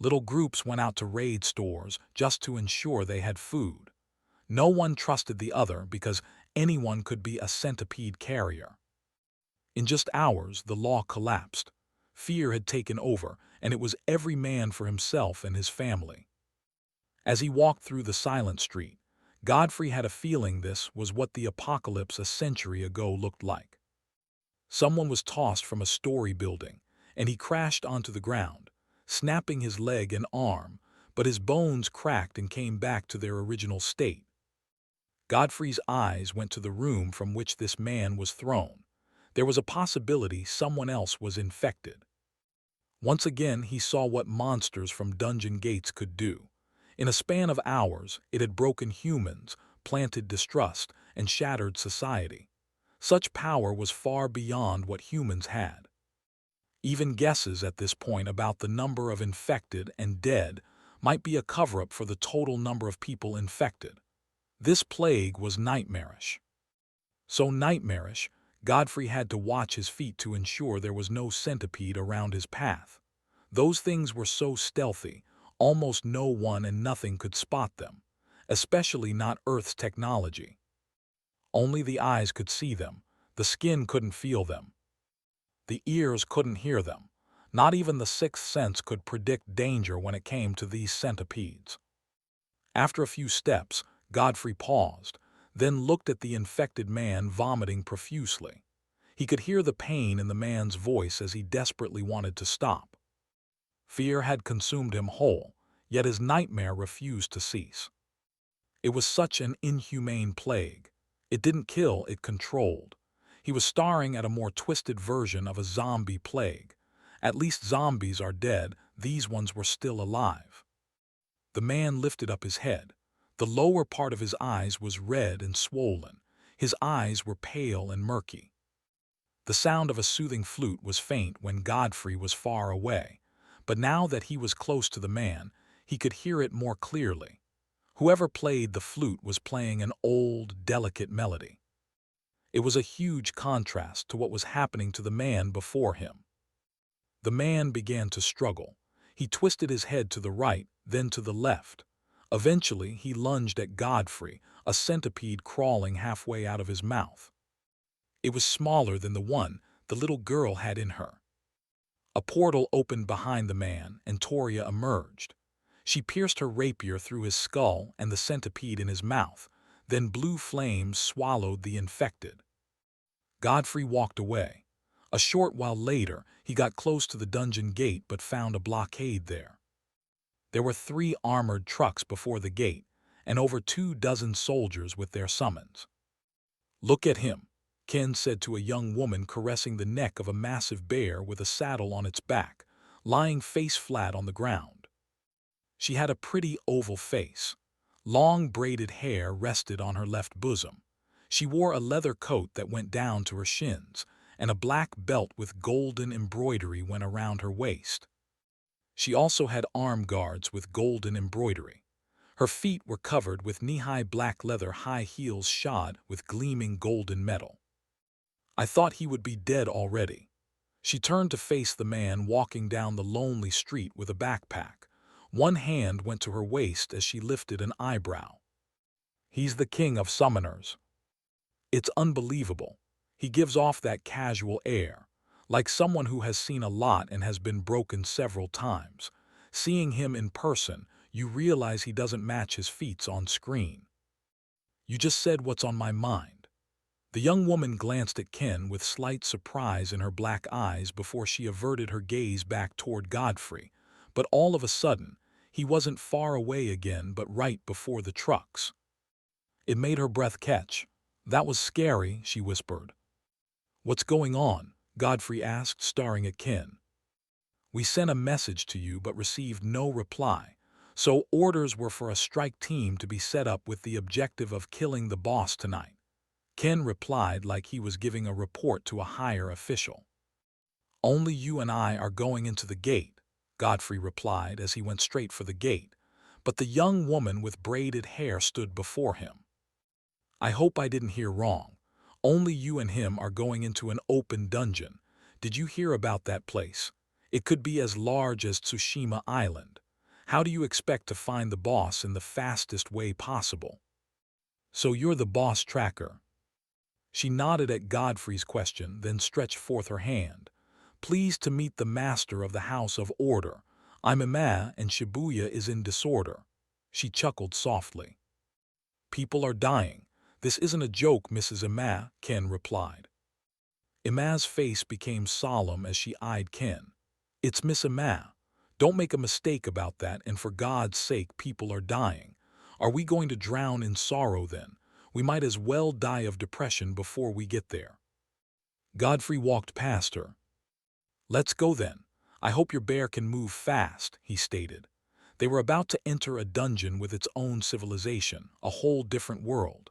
Little groups went out to raid stores just to ensure they had food. No one trusted the other because anyone could be a centipede carrier. In just hours, the law collapsed. Fear had taken over, and it was every man for himself and his family. As he walked through the silent street, Godfrey had a feeling this was what the apocalypse a century ago looked like. Someone was tossed from a story building, and he crashed onto the ground, snapping his leg and arm, but his bones cracked and came back to their original state. Godfrey's eyes went to the room from which this man was thrown. There was a possibility someone else was infected. Once again, he saw what monsters from dungeon gates could do. In a span of hours, it had broken humans, planted distrust, and shattered society. Such power was far beyond what humans had. Even guesses at this point about the number of infected and dead might be a cover-up for the total number of people infected. This plague was nightmarish. So nightmarish, Godfrey had to watch his feet to ensure there was no centipede around his path. Those things were so stealthy, almost no one and nothing could spot them, especially not Earth's technology. Only the eyes could see them, the skin couldn't feel them. The ears couldn't hear them. Not even the sixth sense could predict danger when it came to these centipedes. After a few steps, Godfrey paused, then looked at the infected man vomiting profusely. He could hear the pain in the man's voice as he desperately wanted to stop. Fear had consumed him whole, yet his nightmare refused to cease. It was such an inhumane plague. It didn't kill, it controlled. He was staring at a more twisted version of a zombie plague. At least zombies are dead, these ones were still alive. The man lifted up his head. The lower part of his eyes was red and swollen. His eyes were pale and murky. The sound of a soothing flute was faint when Godfrey was far away, but now that he was close to the man, he could hear it more clearly. Whoever played the flute was playing an old, delicate melody. It was a huge contrast to what was happening to the man before him. The man began to struggle. He twisted his head to the right, then to the left. Eventually, he lunged at Godfrey, a centipede crawling halfway out of his mouth. It was smaller than the one the little girl had in her. A portal opened behind the man, and Toria emerged. She pierced her rapier through his skull and the centipede in his mouth, then blue flames swallowed the infected. Godfrey walked away. A short while later, he got close to the dungeon gate but found a blockade there. There were 3 armored trucks before the gate, and over 24 soldiers with their summons. "Look at him," Ken said to a young woman caressing the neck of a massive bear with a saddle on its back, lying face flat on the ground. She had a pretty oval face. Long braided hair rested on her left bosom. She wore a leather coat that went down to her shins, and a black belt with golden embroidery went around her waist. She also had arm guards with golden embroidery. Her feet were covered with knee-high black leather high heels shod with gleaming golden metal. I thought he would be dead already. She turned to face the man walking down the lonely street with a backpack. One hand went to her waist as she lifted an eyebrow. "He's the king of summoners." It's unbelievable. He gives off that casual air, like someone who has seen a lot and has been broken several times. Seeing him in person, you realize he doesn't match his feats on screen. "You just said what's on my mind." The young woman glanced at Ken with slight surprise in her black eyes before she averted her gaze back toward Godfrey, but all of a sudden, he wasn't far away again but right before the trucks. It made her breath catch. "That was scary," she whispered. "What's going on?" Godfrey asked, staring at Ken. "We sent a message to you but received no reply, so orders were for a strike team to be set up with the objective of killing the boss tonight." Ken replied like he was giving a report to a higher official. "Only you and I are going into the gate," Godfrey replied as he went straight for the gate, but the young woman with braided hair stood before him. "I hope I didn't hear wrong. Only you and him are going into an open dungeon. Did you hear about that place? It could be as large as Tsushima Island. How do you expect to find the boss in the fastest way possible?" "So you're the boss tracker?" She nodded at Godfrey's question, then stretched forth her hand. "Pleased to meet the master of the House of Order. I'm Ima and Shibuya is in disorder." She chuckled softly. "People are dying. This isn't a joke, Mrs. Ima," Ken replied. Emma's face became solemn as she eyed Ken. "It's Miss Emma. Don't make a mistake about that, and for God's sake, people are dying. Are we going to drown in sorrow then? We might as well die of depression before we get there." Godfrey walked past her. "Let's go then. I hope your bear can move fast," he stated. They were about to enter a dungeon with its own civilization, a whole different world.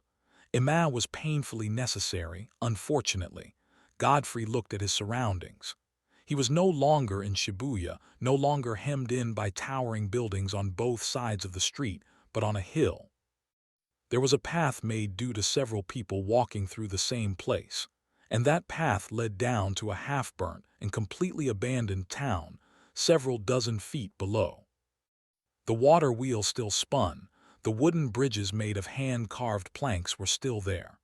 Emma was painfully necessary, unfortunately. Godfrey looked at his surroundings. He was no longer in Shibuya, no longer hemmed in by towering buildings on both sides of the street, but on a hill. There was a path made due to several people walking through the same place, and that path led down to a half-burnt and completely abandoned town several dozen feet below. The water wheel still spun. The wooden bridges made of hand-carved planks were still there.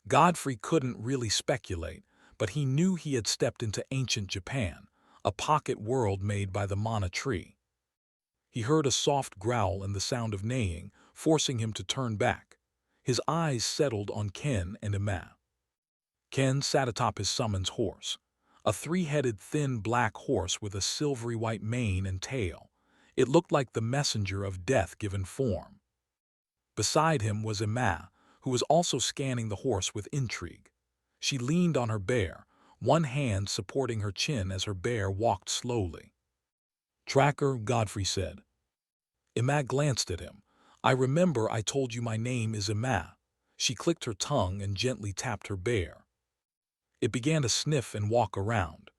Godfrey couldn't really speculate, but he knew he had stepped into ancient Japan, a pocket world made by the mana tree. He heard a soft growl and the sound of neighing, forcing him to turn back. His eyes settled on Ken and Emma. Ken sat atop his summons horse, a three-headed thin black horse with a silvery white mane and tail. It looked like the messenger of death given form. Beside him was Emma, who was also scanning the horse with intrigue. She leaned on her bear, one hand supporting her chin as her bear walked slowly. "Tracker," Godfrey said. Emma glanced at him. "I remember I told you my name is Emma." She clicked her tongue and gently tapped her bear. It began to sniff and walk around.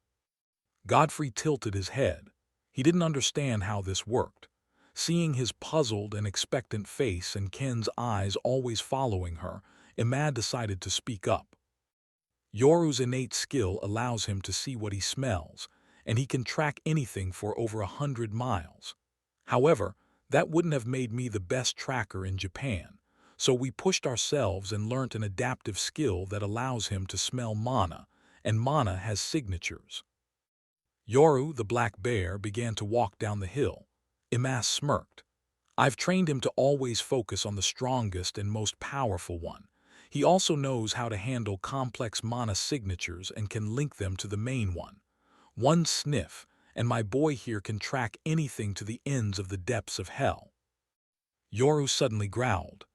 Godfrey tilted his head. He didn't understand how this worked. Seeing his puzzled and expectant face and Ken's eyes always following her, Emma decided to speak up. Yoru's innate skill allows him to see what he smells, and he can track anything for over 100 miles. However, that wouldn't have made me the best tracker in Japan, so we pushed ourselves and learnt an adaptive skill that allows him to smell mana, and mana has signatures. Yoru, the black bear, began to walk down the hill. Emma smirked. "I've trained him to always focus on the strongest and most powerful one. He also knows how to handle complex mana signatures and can link them to the main one. One sniff, and my boy here can track anything to the ends of the depths of hell." Yoru suddenly growled.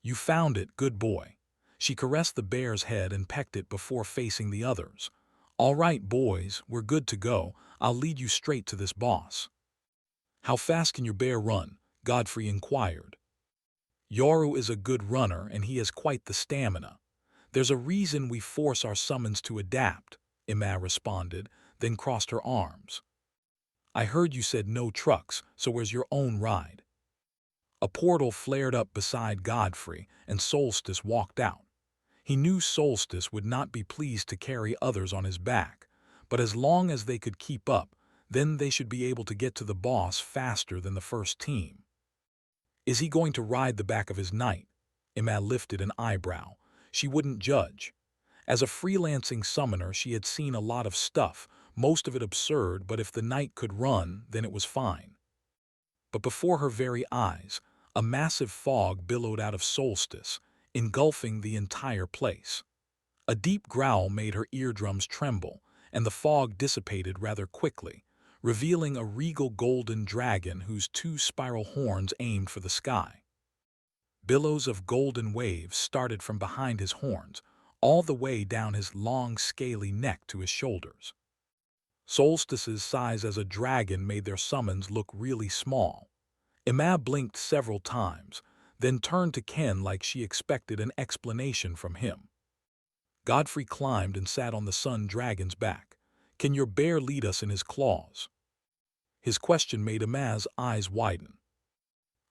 "You found it, good boy." She caressed the bear's head and pecked it before facing the others. "All right, boys, we're good to go. I'll lead you straight to this boss." "How fast can your bear run?" Godfrey inquired. "Yoru is a good runner and he has quite the stamina. There's a reason we force our summons to adapt," Emma responded, then crossed her arms. "I heard you said no trucks, so where's your own ride?" A portal flared up beside Godfrey, and Solstice walked out. He knew Solstice would not be pleased to carry others on his back, but as long as they could keep up, then they should be able to get to the boss faster than the first team. "Is he going to ride the back of his knight?" Emma lifted an eyebrow. She wouldn't judge. As a freelancing summoner, she had seen a lot of stuff, most of it absurd, but if the knight could run, then it was fine. But before her very eyes, a massive fog billowed out of Solstice, engulfing the entire place. A deep growl made her eardrums tremble, and the fog dissipated rather quickly, revealing a regal golden dragon whose two spiral horns aimed for the sky. Billows of golden waves started from behind his horns, all the way down his long, scaly neck to his shoulders. Solstice's size as a dragon made their summons look really small. Emma blinked several times, then turned to Ken like she expected an explanation from him. Godfrey climbed and sat on the sun dragon's back. "Can your bear lead us in his claws?" His question made Emma's eyes widen.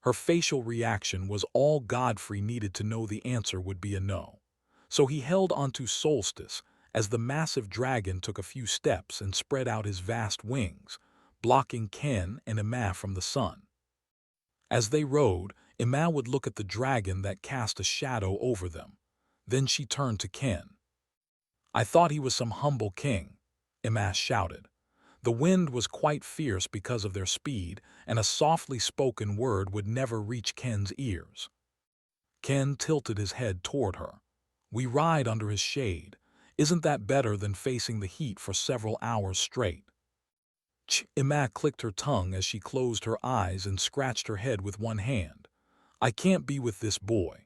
Her facial reaction was all Godfrey needed to know the answer would be a no. So he held onto Solstice as the massive dragon took a few steps and spread out his vast wings, blocking Ken and Emma from the sun. As they rode, Emma would look at the dragon that cast a shadow over them. Then she turned to Ken. "I thought he was some humble king," Emma shouted. The wind was quite fierce because of their speed, and a softly spoken word would never reach Ken's ears. Ken tilted his head toward her. "We ride under his shade. Isn't that better than facing the heat for several hours straight? Emma clicked her tongue as she closed her eyes and scratched her head with one hand. I can't be with this boy.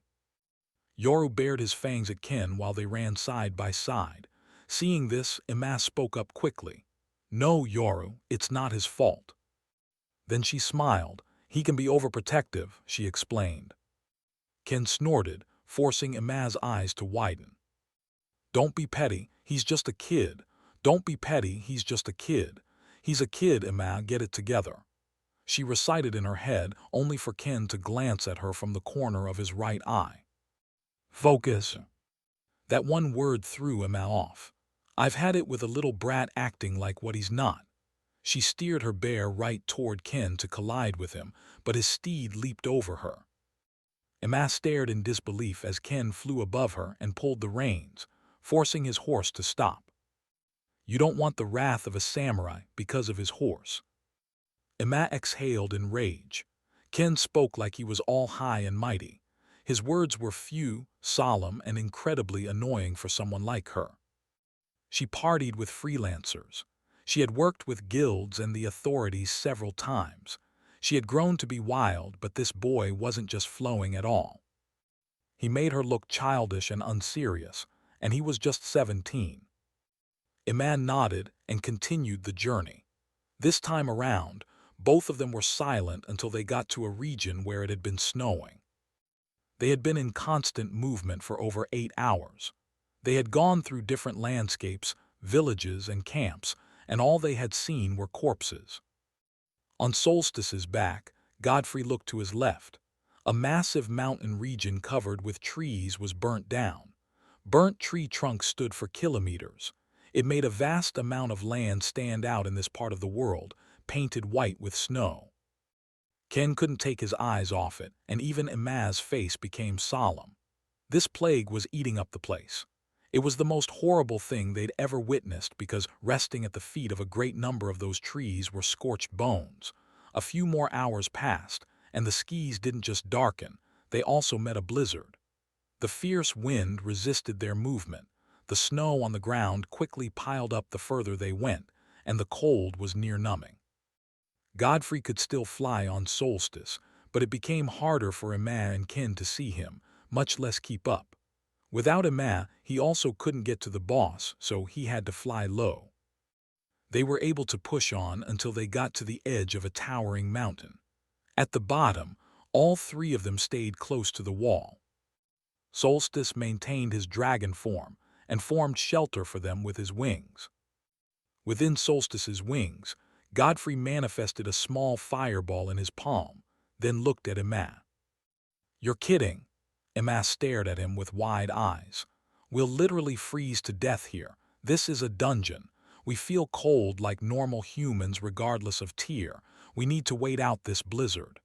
Yoru bared his fangs at Ken while they ran side by side. Seeing this, Emma spoke up quickly. No, Yoru, it's not his fault. Then she smiled. He can be overprotective, she explained. Ken snorted, forcing Emma's eyes to widen. Don't be petty, he's just a kid. Don't be petty, he's just a kid. He's a kid, Emma, get it together. She recited in her head, only for Ken to glance at her from the corner of his right eye. Focus. That one word threw Emma off. I've had it with a little brat acting like what he's not. She steered her bear right toward Ken to collide with him, but his steed leaped over her. Emma stared in disbelief as Ken flew above her and pulled the reins, forcing his horse to stop. You don't want the wrath of a samurai because of his horse. Emma exhaled in rage. Ken spoke like he was all high and mighty. His words were few, solemn, and incredibly annoying for someone like her. She partied with freelancers. She had worked with guilds and the authorities several times. She had grown to be wild, but this boy wasn't just flowing at all. He made her look childish and unserious, and he was just 17. Emma nodded and continued the journey. This time around, both of them were silent until they got to a region where it had been snowing. They had been in constant movement for over 8 hours. They had gone through different landscapes, villages, and camps, and all they had seen were corpses. On Solstice's back, Godfrey looked to his left. A massive mountain region covered with trees was burnt down. Burnt tree trunks stood for kilometers. It made a vast amount of land stand out in this part of the world, painted white with snow. Ken couldn't take his eyes off it, and even Emma's face became solemn. This plague was eating up the place. It was the most horrible thing they'd ever witnessed because resting at the feet of a great number of those trees were scorched bones. A few more hours passed, and the skis didn't just darken, they also met a blizzard. The fierce wind resisted their movement. The snow on the ground quickly piled up the further they went, and the cold was near numbing. Godfrey could still fly on Solstice, but it became harder for Emma and Ken to see him, much less keep up. Without Emma, he also couldn't get to the boss, so he had to fly low. They were able to push on until they got to the edge of a towering mountain. At the bottom, all three of them stayed close to the wall. Solstice maintained his dragon form and formed shelter for them with his wings. Within Solstice's wings, Godfrey manifested a small fireball in his palm, then looked at Emma. You're kidding. Emma stared at him with wide eyes. We'll literally freeze to death here. This is a dungeon. We feel cold like normal humans regardless of tier. We need to wait out this blizzard.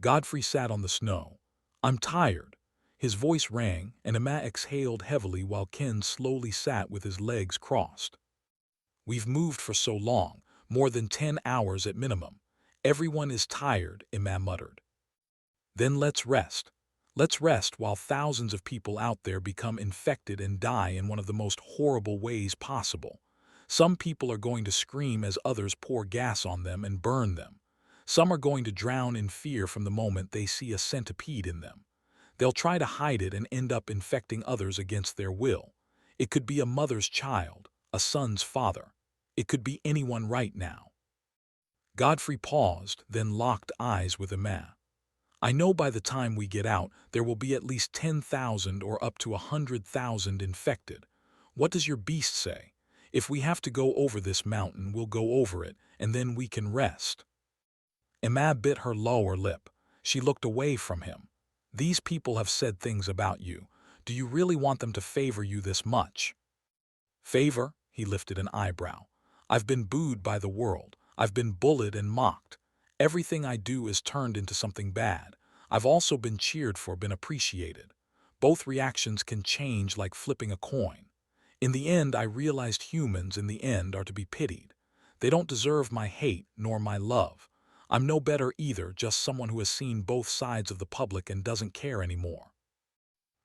Godfrey sat on the snow. I'm tired. His voice rang, and Emma exhaled heavily while Ken slowly sat with his legs crossed. We've moved for so long, more than 10 hours at minimum. Everyone is tired, Emma muttered. Then let's rest. Let's rest while thousands of people out there become infected and die in one of the most horrible ways possible. Some people are going to scream as others pour gas on them and burn them. Some are going to drown in fear from the moment they see a centipede in them. They'll try to hide it and end up infecting others against their will. It could be a mother's child, a son's father. It could be anyone right now. Godfrey paused, then locked eyes with Emma. I know by the time we get out, there will be at least 10,000 or up to 100,000 infected. What does your beast say? If we have to go over this mountain, we'll go over it, and then we can rest. Emma bit her lower lip. She looked away from him. These people have said things about you. Do you really want them to favor you this much? Favor? He lifted an eyebrow. I've been booed by the world. I've been bullied and mocked. Everything I do is turned into something bad. I've also been cheered for, been appreciated. Both reactions can change like flipping a coin. In the end, I realized humans in the end are to be pitied. They don't deserve my hate nor my love. I'm no better either, just someone who has seen both sides of the public and doesn't care anymore.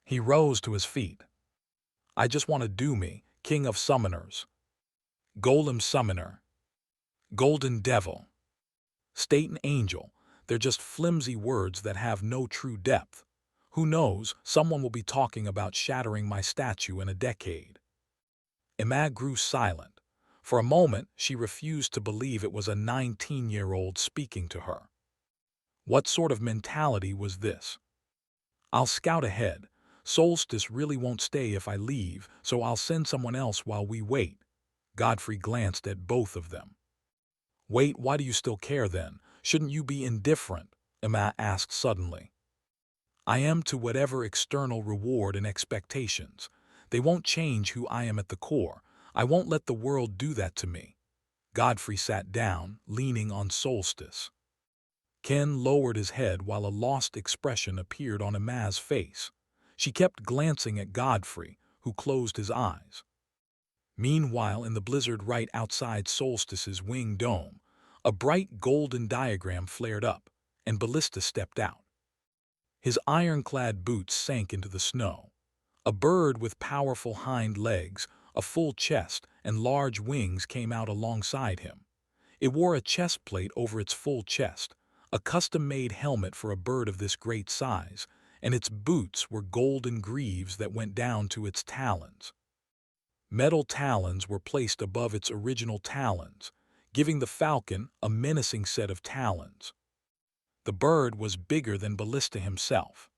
He rose to his feet. I just want to do me, king of summoners. Golem summoner. Golden devil. State and angel, they're just flimsy words that have no true depth. Who knows, someone will be talking about shattering my statue in a decade. Emma grew silent. For a moment, she refused to believe it was a 19-year-old speaking to her. What sort of mentality was this? I'll scout ahead. Solstice really won't stay if I leave, so I'll send someone else while we wait. Godfrey glanced at both of them. Wait, why do you still care then? Shouldn't you be indifferent? Emma asked suddenly. I am to whatever external reward and expectations. They won't change who I am at the core. I won't let the world do that to me. Godfrey sat down, leaning on Solstice. Ken lowered his head while a lost expression appeared on Emma's face. She kept glancing at Godfrey, who closed his eyes. Meanwhile, in the blizzard right outside Solstice's wing dome, a bright golden diagram flared up, and Ballista stepped out. His ironclad boots sank into the snow. A bird with powerful hind legs, a full chest, and large wings came out alongside him. It wore a chest plate over its full chest, a custom-made helmet for a bird of this great size, and its boots were golden greaves that went down to its talons. Metal talons were placed above its original talons, giving the falcon a menacing set of talons. The bird was bigger than Ballista himself.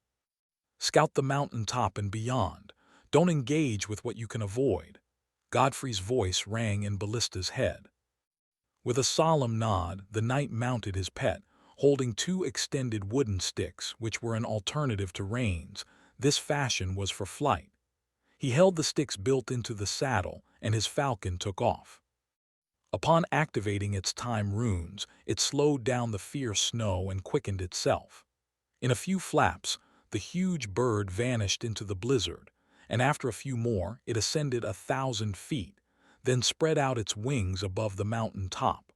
Scout the mountaintop and beyond. Don't engage with what you can avoid. Godfrey's voice rang in Ballista's head. With a solemn nod, the knight mounted his pet, holding two extended wooden sticks, which were an alternative to reins. This fashion was for flight. He held the sticks built into the saddle, and his falcon took off. Upon activating its time runes, it slowed down the fierce snow and quickened itself. In a few flaps, the huge bird vanished into the blizzard, and after a few more, it ascended 1,000 feet, then spread out its wings above the mountain top.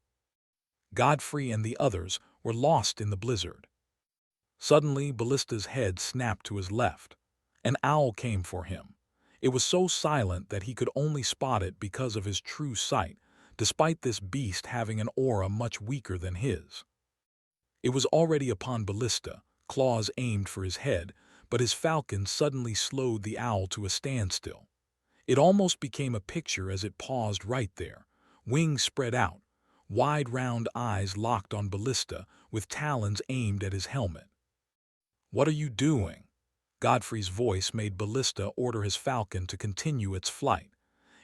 Godfrey and the others were lost in the blizzard. Suddenly, Ballista's head snapped to his left. An owl came for him. It was so silent that he could only spot it because of his true sight, despite this beast having an aura much weaker than his. It was already upon Ballista, claws aimed for his head, but his falcon suddenly slowed the owl to a standstill. It almost became a picture as it paused right there, wings spread out, wide round eyes locked on Ballista, with talons aimed at his helmet. What are you doing? Godfrey's voice made Ballista order his falcon to continue its flight.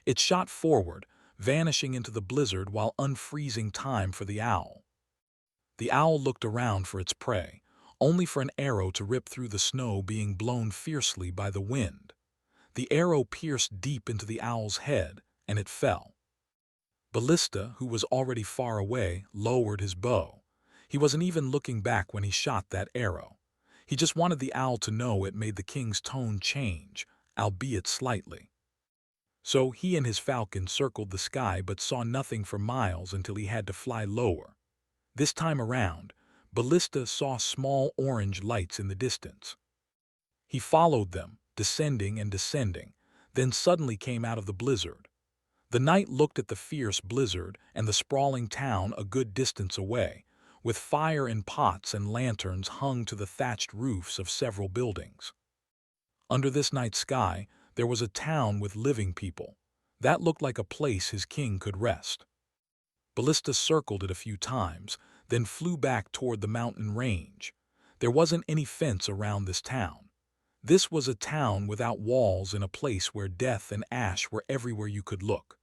It shot forward, vanishing into the blizzard while unfreezing time for the owl. The owl looked around for its prey, only for an arrow to rip through the snow being blown fiercely by the wind. The arrow pierced deep into the owl's head, and it fell. Ballista, who was already far away, lowered his bow. He wasn't even looking back when he shot that arrow. He just wanted the owl to know it made the king's tone change, albeit slightly. So he and his falcon circled the sky but saw nothing for miles until he had to fly lower. This time around, Ballista saw small orange lights in the distance. He followed them, descending and descending, then suddenly came out of the blizzard. The knight looked at the fierce blizzard and the sprawling town a good distance away, with fire in pots and lanterns hung to the thatched roofs of several buildings. Under this night sky, there was a town with living people. That looked like a place his king could rest. Ballista circled it a few times, then flew back toward the mountain range. There wasn't any fence around this town. This was a town without walls in a place where death and ash were everywhere you could look.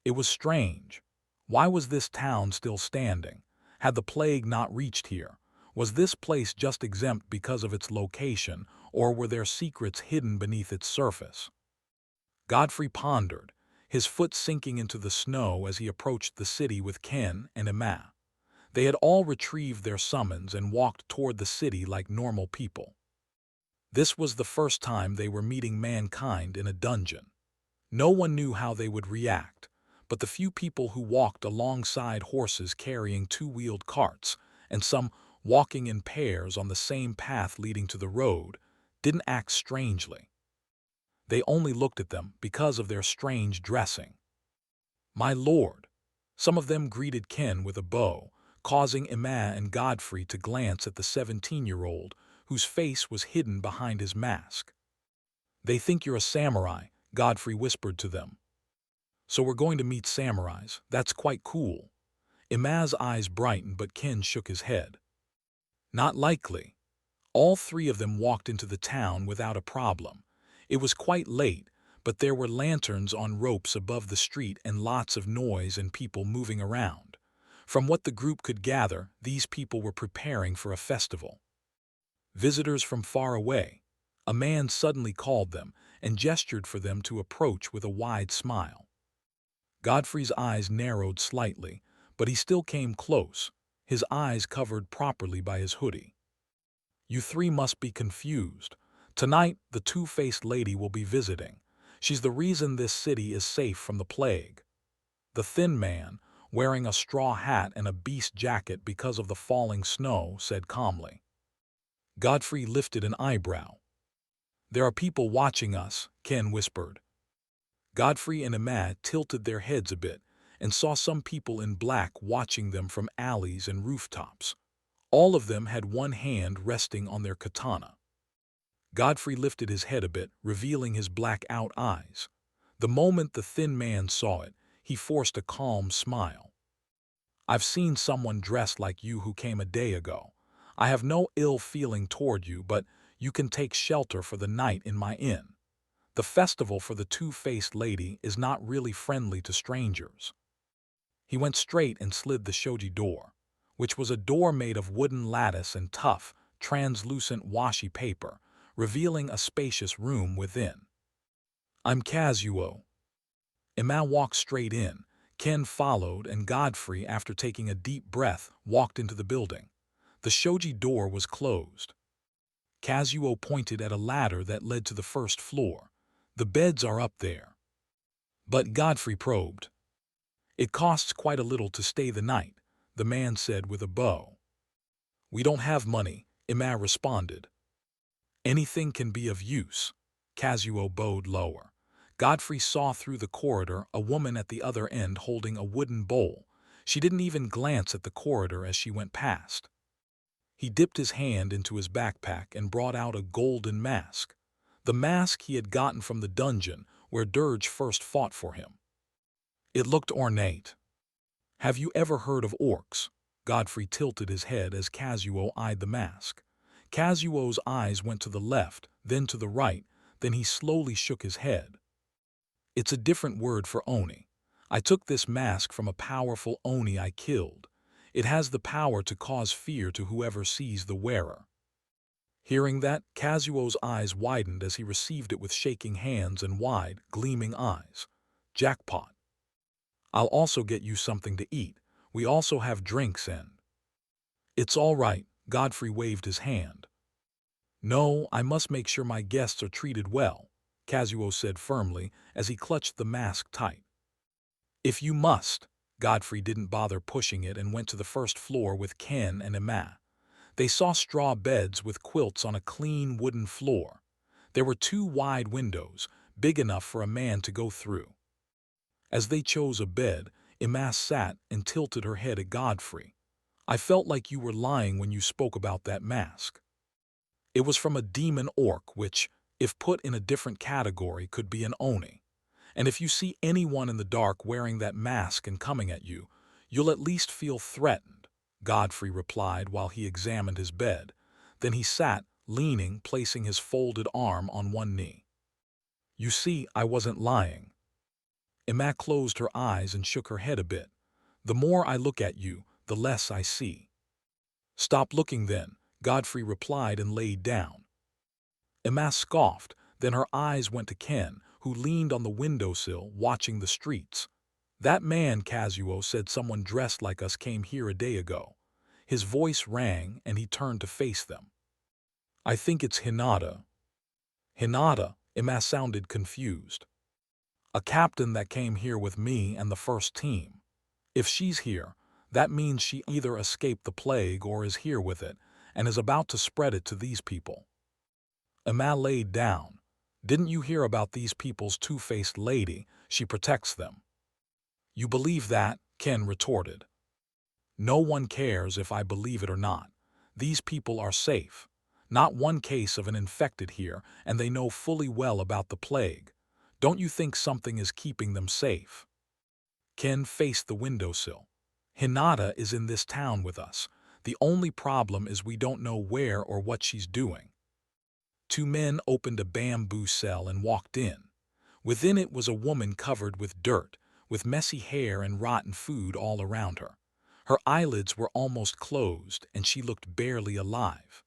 It was strange. Why was this town still standing? Had the plague not reached here? Was this place just exempt because of its location, or were there secrets hidden beneath its surface? Godfrey pondered, his foot sinking into the snow as he approached the city with Ken and Emma. They had all retrieved their summons and walked toward the city like normal people. This was the first time they were meeting mankind in a dungeon. No one knew how they would react, but the few people who walked alongside horses carrying two-wheeled carts, and some walking in pairs on the same path leading to the road, didn't act strangely. They only looked at them because of their strange dressing. My lord! Some of them greeted Ken with a bow, causing Emma and Godfrey to glance at the 17-year-old, whose face was hidden behind his mask. They think you're a samurai, Godfrey whispered to them. So we're going to meet samurais. That's quite cool. Emma's eyes brightened, but Ken shook his head. Not likely. All three of them walked into the town without a problem. It was quite late, but there were lanterns on ropes above the street and lots of noise and people moving around. From what the group could gather, these people were preparing for a festival. Visitors from far away. A man suddenly called them and gestured for them to approach with a wide smile. Godfrey's eyes narrowed slightly, but he still came close, his eyes covered properly by his hoodie. You three must be confused. Tonight, the two-faced lady will be visiting. She's the reason this city is safe from the plague. The thin man, wearing a straw hat and a beast jacket because of the falling snow, said calmly. Godfrey lifted an eyebrow. There are people watching us, Ken whispered. Godfrey and Emma tilted their heads a bit and saw some people in black watching them from alleys and rooftops. All of them had one hand resting on their katana. Godfrey lifted his head a bit, revealing his black-out eyes. The moment the thin man saw it, he forced a calm smile. I've seen someone dressed like you who came a day ago. I have no ill feeling toward you, but you can take shelter for the night in my inn. The festival for the two-faced lady is not really friendly to strangers. He went straight and slid the shoji door, which was a door made of wooden lattice and tough, translucent washi paper, revealing a spacious room within. I'm Kazuo. Emma walked straight in. Ken followed, and Godfrey, after taking a deep breath, walked into the building. The shoji door was closed. Kazuo pointed at a ladder that led to the first floor. The beds are up there. But Godfrey probed. It costs quite a little to stay the night, the man said with a bow. We don't have money, Emma responded. Anything can be of use. Kazuo bowed lower. Godfrey saw through the corridor a woman at the other end holding a wooden bowl. She didn't even glance at the corridor as she went past. He dipped his hand into his backpack and brought out a golden mask. The mask he had gotten from the dungeon where Dirge first fought for him. It looked ornate. Have you ever heard of orcs? Godfrey tilted his head as Kazuo eyed the mask. Kazuo's eyes went to the left, then to the right, then he slowly shook his head. It's a different word for Oni. I took this mask from a powerful Oni I killed. It has the power to cause fear to whoever sees the wearer. Hearing that, Kazuo's eyes widened as he received it with shaking hands and wide, gleaming eyes. Jackpot. I'll also get you something to eat. We also have drinks and... It's all right, Godfrey waved his hand. No, I must make sure my guests are treated well, Kazuo said firmly as he clutched the mask tight. If you must. Godfrey didn't bother pushing it and went to the first floor with Ken and Emma. They saw straw beds with quilts on a clean wooden floor. There were 2 wide windows, big enough for a man to go through. As they chose a bed, Emma sat and tilted her head at Godfrey. I felt like you were lying when you spoke about that mask. It was from a demon orc which, if put in a different category, could be an Oni. And if you see anyone in the dark wearing that mask and coming at you, you'll at least feel threatened, Godfrey replied while he examined his bed. Then he sat, leaning, placing his folded arm on one knee. You see, I wasn't lying. Emma closed her eyes and shook her head a bit. The more I look at you, the less I see. Stop looking then, Godfrey replied and laid down. Emma scoffed, then her eyes went to Ken, who leaned on the windowsill watching the streets. That man, Kazuo said, someone dressed like us came here a day ago. His voice rang and he turned to face them. I think it's Hinata. Hinata, Emma sounded confused. A captain that came here with me and the first team. If she's here, that means she either escaped the plague or is here with it and is about to spread it to these people. Emma laid down. Didn't you hear about these people's two-faced lady? She protects them. You believe that? Ken retorted. No one cares if I believe it or not. These people are safe. Not one case of an infected here, and they know fully well about the plague. Don't you think something is keeping them safe? Ken faced the windowsill. Hinata is in this town with us. The only problem is we don't know where or what she's doing. Two men opened a bamboo cell and walked in. Within it was a woman covered with dirt, with messy hair and rotten food all around her. Her eyelids were almost closed, and she looked barely alive.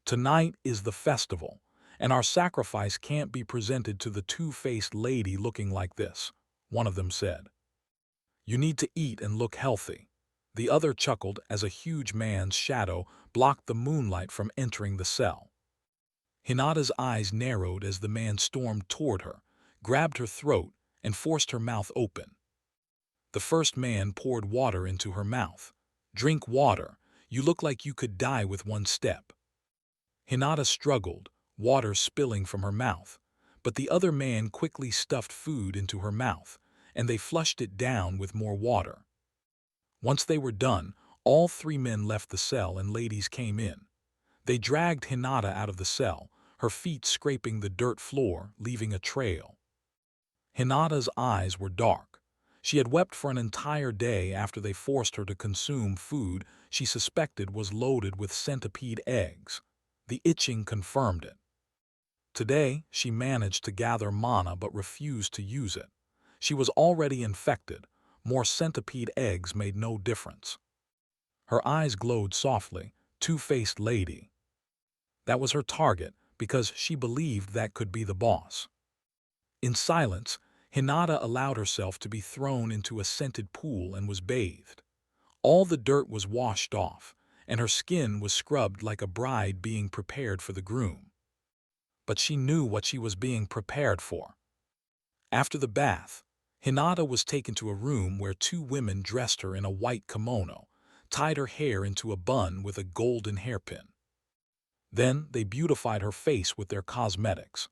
Tonight is the festival, and our sacrifice can't be presented to the two-faced lady looking like this, one of them said. You need to eat and look healthy. The other chuckled as a huge man's shadow blocked the moonlight from entering the cell. Hinata's eyes narrowed as the man stormed toward her, grabbed her throat, and forced her mouth open. The first man poured water into her mouth. Drink water. You look like you could die with one step. Hinata struggled, water spilling from her mouth, but the other man quickly stuffed food into her mouth, and they flushed it down with more water. Once they were done, all three men left the cell and ladies came in. They dragged Hinata out of the cell, her feet scraping the dirt floor, leaving a trail. Hinata's eyes were dark. She had wept for an entire day after they forced her to consume food she suspected was loaded with centipede eggs. The itching confirmed it. Today, she managed to gather mana but refused to use it. She was already infected. More centipede eggs made no difference. Her eyes glowed softly, two-faced lady. That was her target because she believed that could be the boss. In silence, Hinata allowed herself to be thrown into a scented pool and was bathed. All the dirt was washed off, and her skin was scrubbed like a bride being prepared for the groom. But she knew what she was being prepared for. After the bath, Hinata was taken to a room where two women dressed her in a white kimono, tied her hair into a bun with a golden hairpin. Then they beautified her face with their cosmetics.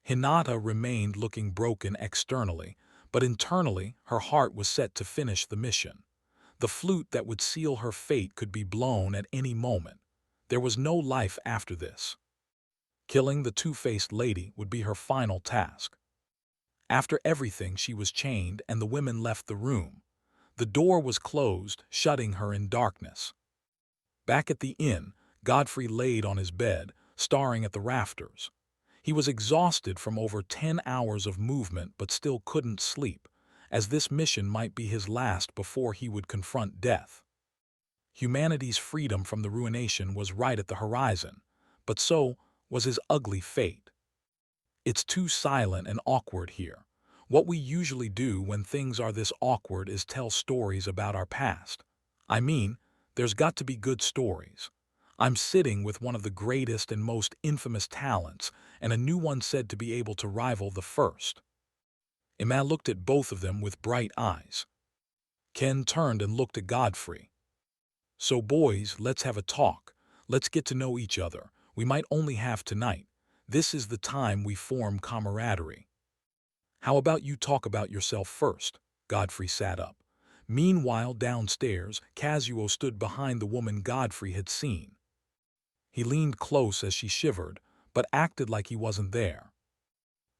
Hinata remained looking broken externally, but internally her heart was set to finish the mission. The flute that would seal her fate could be blown at any moment. There was no life after this. Killing the two-faced lady would be her final task. After everything, she was chained and the women left the room. The door was closed, shutting her in darkness. Back at the inn, Godfrey laid on his bed, staring at the rafters. He was exhausted from over 10 hours of movement but still couldn't sleep, as this mission might be his last before he would confront death. Humanity's freedom from the ruination was right at the horizon, but so was his ugly fate. It's too silent and awkward here. What we usually do when things are this awkward is tell stories about our past. I mean, there's got to be good stories. I'm sitting with one of the greatest and most infamous talents, and a new one said to be able to rival the first. Emma looked at both of them with bright eyes. Ken turned and looked at Godfrey. So boys, let's have a talk. Let's get to know each other. We might only have tonight. This is the time we form camaraderie. How about you talk about yourself first? Godfrey sat up. Meanwhile, downstairs, Kazuo stood behind the woman Godfrey had seen. He leaned close as she shivered, but acted like he wasn't there.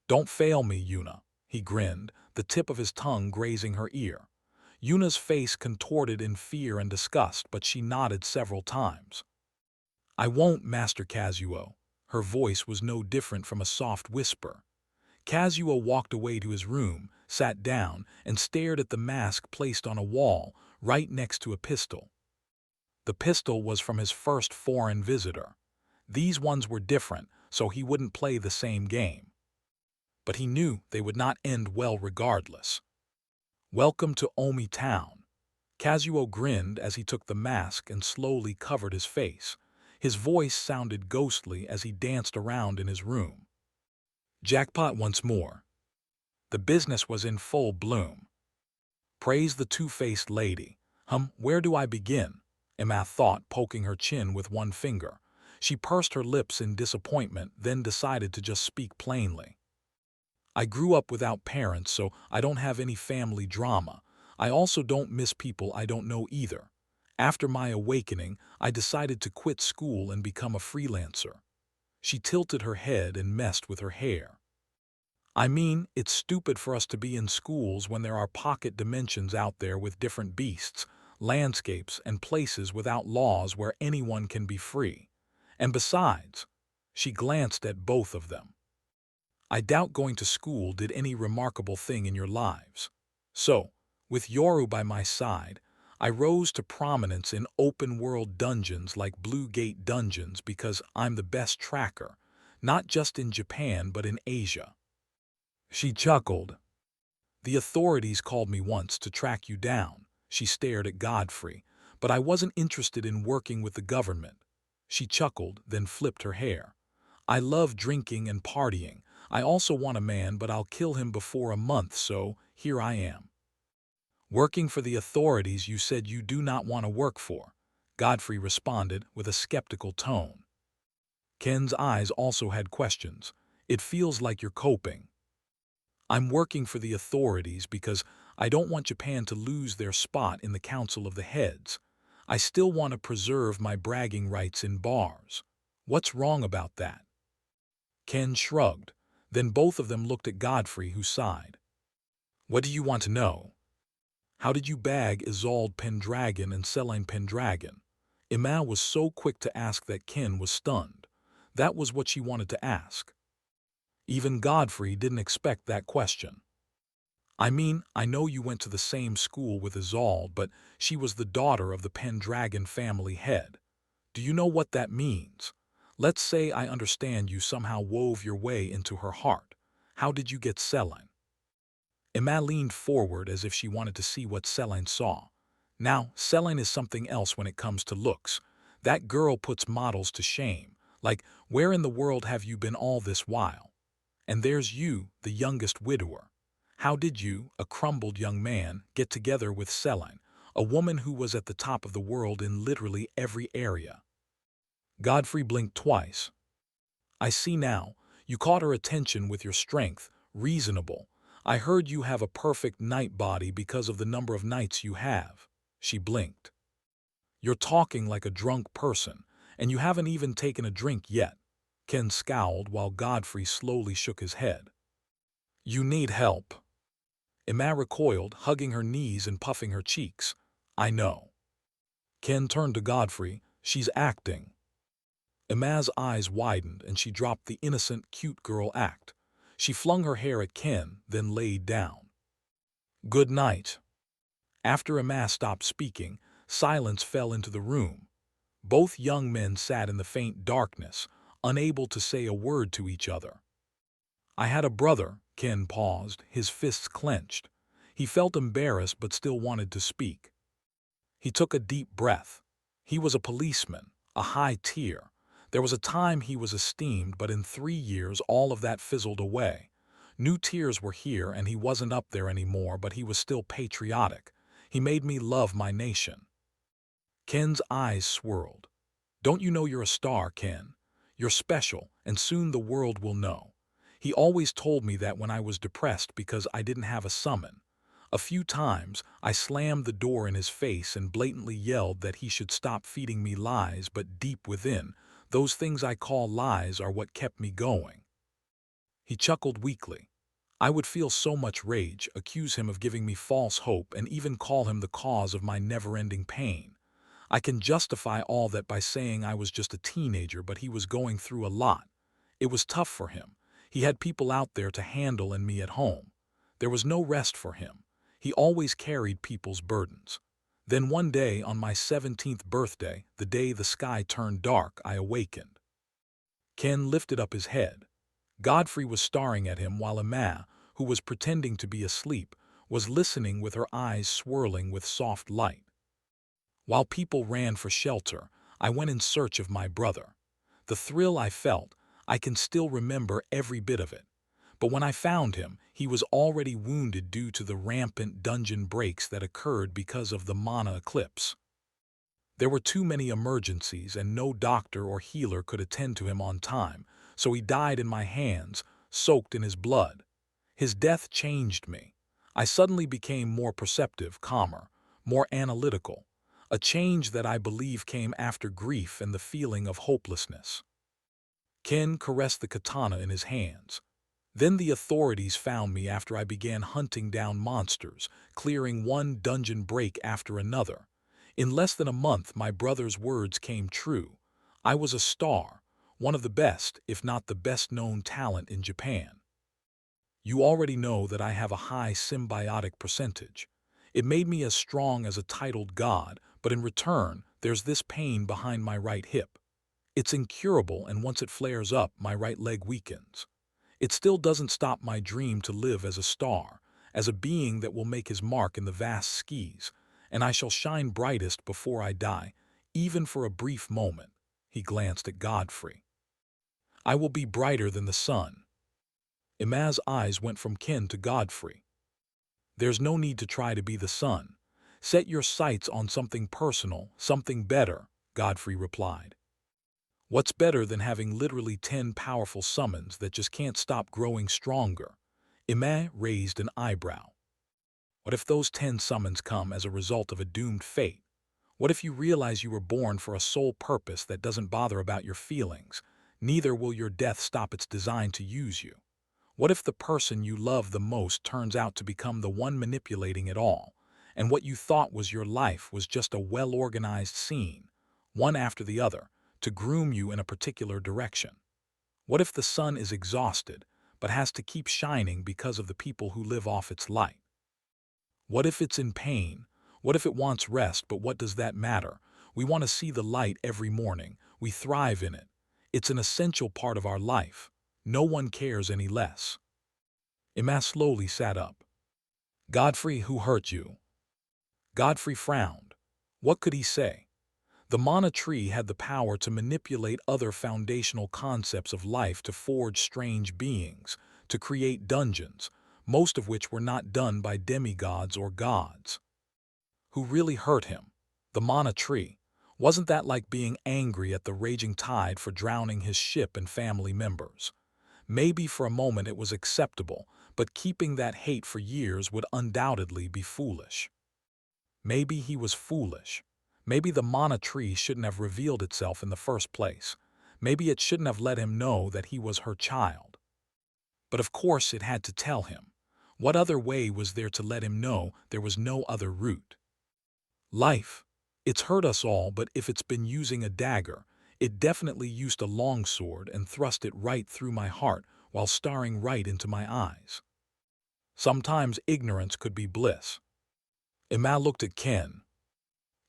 Don't fail me, Yuna, he grinned, the tip of his tongue grazing her ear. Yuna's face contorted in fear and disgust, but she nodded several times. I won't, Master Kazuo. Her voice was no different from a soft whisper. Kazuo walked away to his room, sat down, and stared at the mask placed on a wall, right next to a pistol. The pistol was from his first foreign visitor. These ones were different, so he wouldn't play the same game. But he knew they would not end well regardless. Welcome to Omi Town. Kazuo grinned as he took the mask and slowly covered his face. His voice sounded ghostly as he danced around in his room. Jackpot once more. The business was in full bloom. Praise the two-faced lady. Where do I begin? Emma thought, poking her chin with one finger. She pursed her lips in disappointment, then decided to just speak plainly. I grew up without parents, so I don't have any family drama. I also don't miss people I don't know either. After my awakening, I decided to quit school and become a freelancer. She tilted her head and messed with her hair. I mean, it's stupid for us to be in schools when there are pocket dimensions out there with different beasts, landscapes, and places without laws where anyone can be free. And besides, she glanced at both of them. I doubt going to school did any remarkable thing in your lives. So, with Yoru by my side, I rose to prominence in open-world dungeons like Blue Gate Dungeons because I'm the best tracker, not just in Japan but in Asia. She chuckled. The authorities called me once to track you down. She stared at Godfrey, but I wasn't interested in working with the government. She chuckled, then flipped her hair. I love drinking and partying. I also want a man, but I'll kill him before a month, so here I am. Working for the authorities you said you do not want to work for, Godfrey responded with a skeptical tone. Ken's eyes also had questions. It feels like you're coping. I'm working for the authorities because I don't want Japan to lose their spot in the Council of the Heads. I still want to preserve my bragging rights in bars. What's wrong about that? Ken shrugged. Then both of them looked at Godfrey, who sighed. What do you want to know? How did you bag Isolde Pendragon and Celine Pendragon? Emma was so quick to ask that Ken was stunned. That was what she wanted to ask. Even Godfrey didn't expect that question. I mean, I know you went to the same school with Isolde, but she was the daughter of the Pendragon family head. Do you know what that means? Let's say I understand you somehow wove your way into her heart. How did you get Celine? Emma leaned forward as if she wanted to see what Celine saw. Now, Celine is something else when it comes to looks. That girl puts models to shame. Like, where in the world have you been all this while? And there's you, the youngest widower. How did you, a crumbled young man, get together with Celine, a woman who was at the top of the world in literally every area? Godfrey blinked twice. I see now. You caught her attention with your strength. Reasonable. I heard you have a perfect night body because of the number of nights you have. She blinked. You're talking like a drunk person, and you haven't even taken a drink yet. Ken scowled while Godfrey slowly shook his head. You need help. Emma recoiled, hugging her knees and puffing her cheeks. I know. Ken turned to Godfrey. She's acting. Emma's eyes widened and she dropped the innocent, cute girl act. She flung her hair at Ken, then laid down. Good night. After Emma stopped speaking, silence fell into the room. Both young men sat in the faint darkness, unable to say a word to each other. I had a brother. Ken paused, his fists clenched. He felt embarrassed but still wanted to speak. He took a deep breath. He was a policeman, a high tier. There was a time he was esteemed, but in 3 years all of that fizzled away. New tiers were here and he wasn't up there anymore, but he was still patriotic. He made me love my nation. Ken's eyes swirled. Don't you know you're a star, Ken? You're special, and soon the world will know. He always told me that when I was depressed because I didn't have a summon. A few times, I slammed the door in his face and blatantly yelled that he should stop feeding me lies, but deep within, those things I call lies are what kept me going. He chuckled weakly. I would feel so much rage, accuse him of giving me false hope, and even call him the cause of my never-ending pain. I can justify all that by saying I was just a teenager, but he was going through a lot. It was tough for him. He had people out there to handle and me at home. There was no rest for him. He always carried people's burdens. Then one day, on my 17th birthday, the day the sky turned dark, I awakened. Ken lifted up his head. Godfrey was staring at him while Emma, who was pretending to be asleep, was listening with her eyes swirling with soft light. While people ran for shelter, I went in search of my brother. The thrill I felt, I can still remember every bit of it. But when I found him, he was already wounded due to the rampant dungeon breaks that occurred because of the mana eclipse. There were too many emergencies and no doctor or healer could attend to him on time, so he died in my hands, soaked in his blood. His death changed me. I suddenly became more perceptive, calmer, more analytical, a change that I believe came after grief and the feeling of hopelessness. Ken caressed the katana in his hands. Then the authorities found me after I began hunting down monsters, clearing one dungeon break after another. In less than a month, my brother's words came true. I was a star, one of the best, if not the best-known talent in Japan. You already know that I have a high symbiotic percentage. It made me as strong as a titled god, but in return, there's this pain behind my right hip. It's incurable, and once it flares up, my right leg weakens. It still doesn't stop my dream to live as a star, as a being that will make his mark in the vast skies, and I shall shine brightest before I die, even for a brief moment. He glanced at Godfrey. I will be brighter than the sun. Ima's eyes went from Ken to Godfrey. There's no need to try to be the sun. Set your sights on something personal, something better, Godfrey replied. What's better than having literally 10 powerful summons that just can't stop growing stronger? Ima raised an eyebrow. What if those 10 summons come as a result of a doomed fate? What if you realize you were born for a sole purpose that doesn't bother about your feelings? Neither will your death stop its design to use you. What if the person you love the most turns out to become the one manipulating it all, and what you thought was your life was just a well-organized scene, one after the other, to groom you in a particular direction? What if the sun is exhausted, but has to keep shining because of the people who live off its light? What if it's in pain? What if it wants rest, but what does that matter? We want to see the light every morning. We thrive in it. It's an essential part of our life. No one cares any less. Ima slowly sat up. Godfrey, who hurt you? Godfrey frowned. What could he say? The mana tree had the power to manipulate other foundational concepts of life to forge strange beings, to create dungeons, most of which were not done by demigods or gods. Who really hurt him? The mana tree. Wasn't that like being angry at the raging tide for drowning his ship and family members? Maybe for a moment it was acceptable, but keeping that hate for years would undoubtedly be foolish. Maybe he was foolish. Maybe the mana tree shouldn't have revealed itself in the first place. Maybe it shouldn't have let him know that he was her child. But of course it had to tell him. What other way was there to let him know there was no other route? Life. It's hurt us all, but if it's been using a dagger, it definitely used a longsword and thrust it right through my heart while staring right into my eyes. Sometimes ignorance could be bliss. Ima looked at Ken.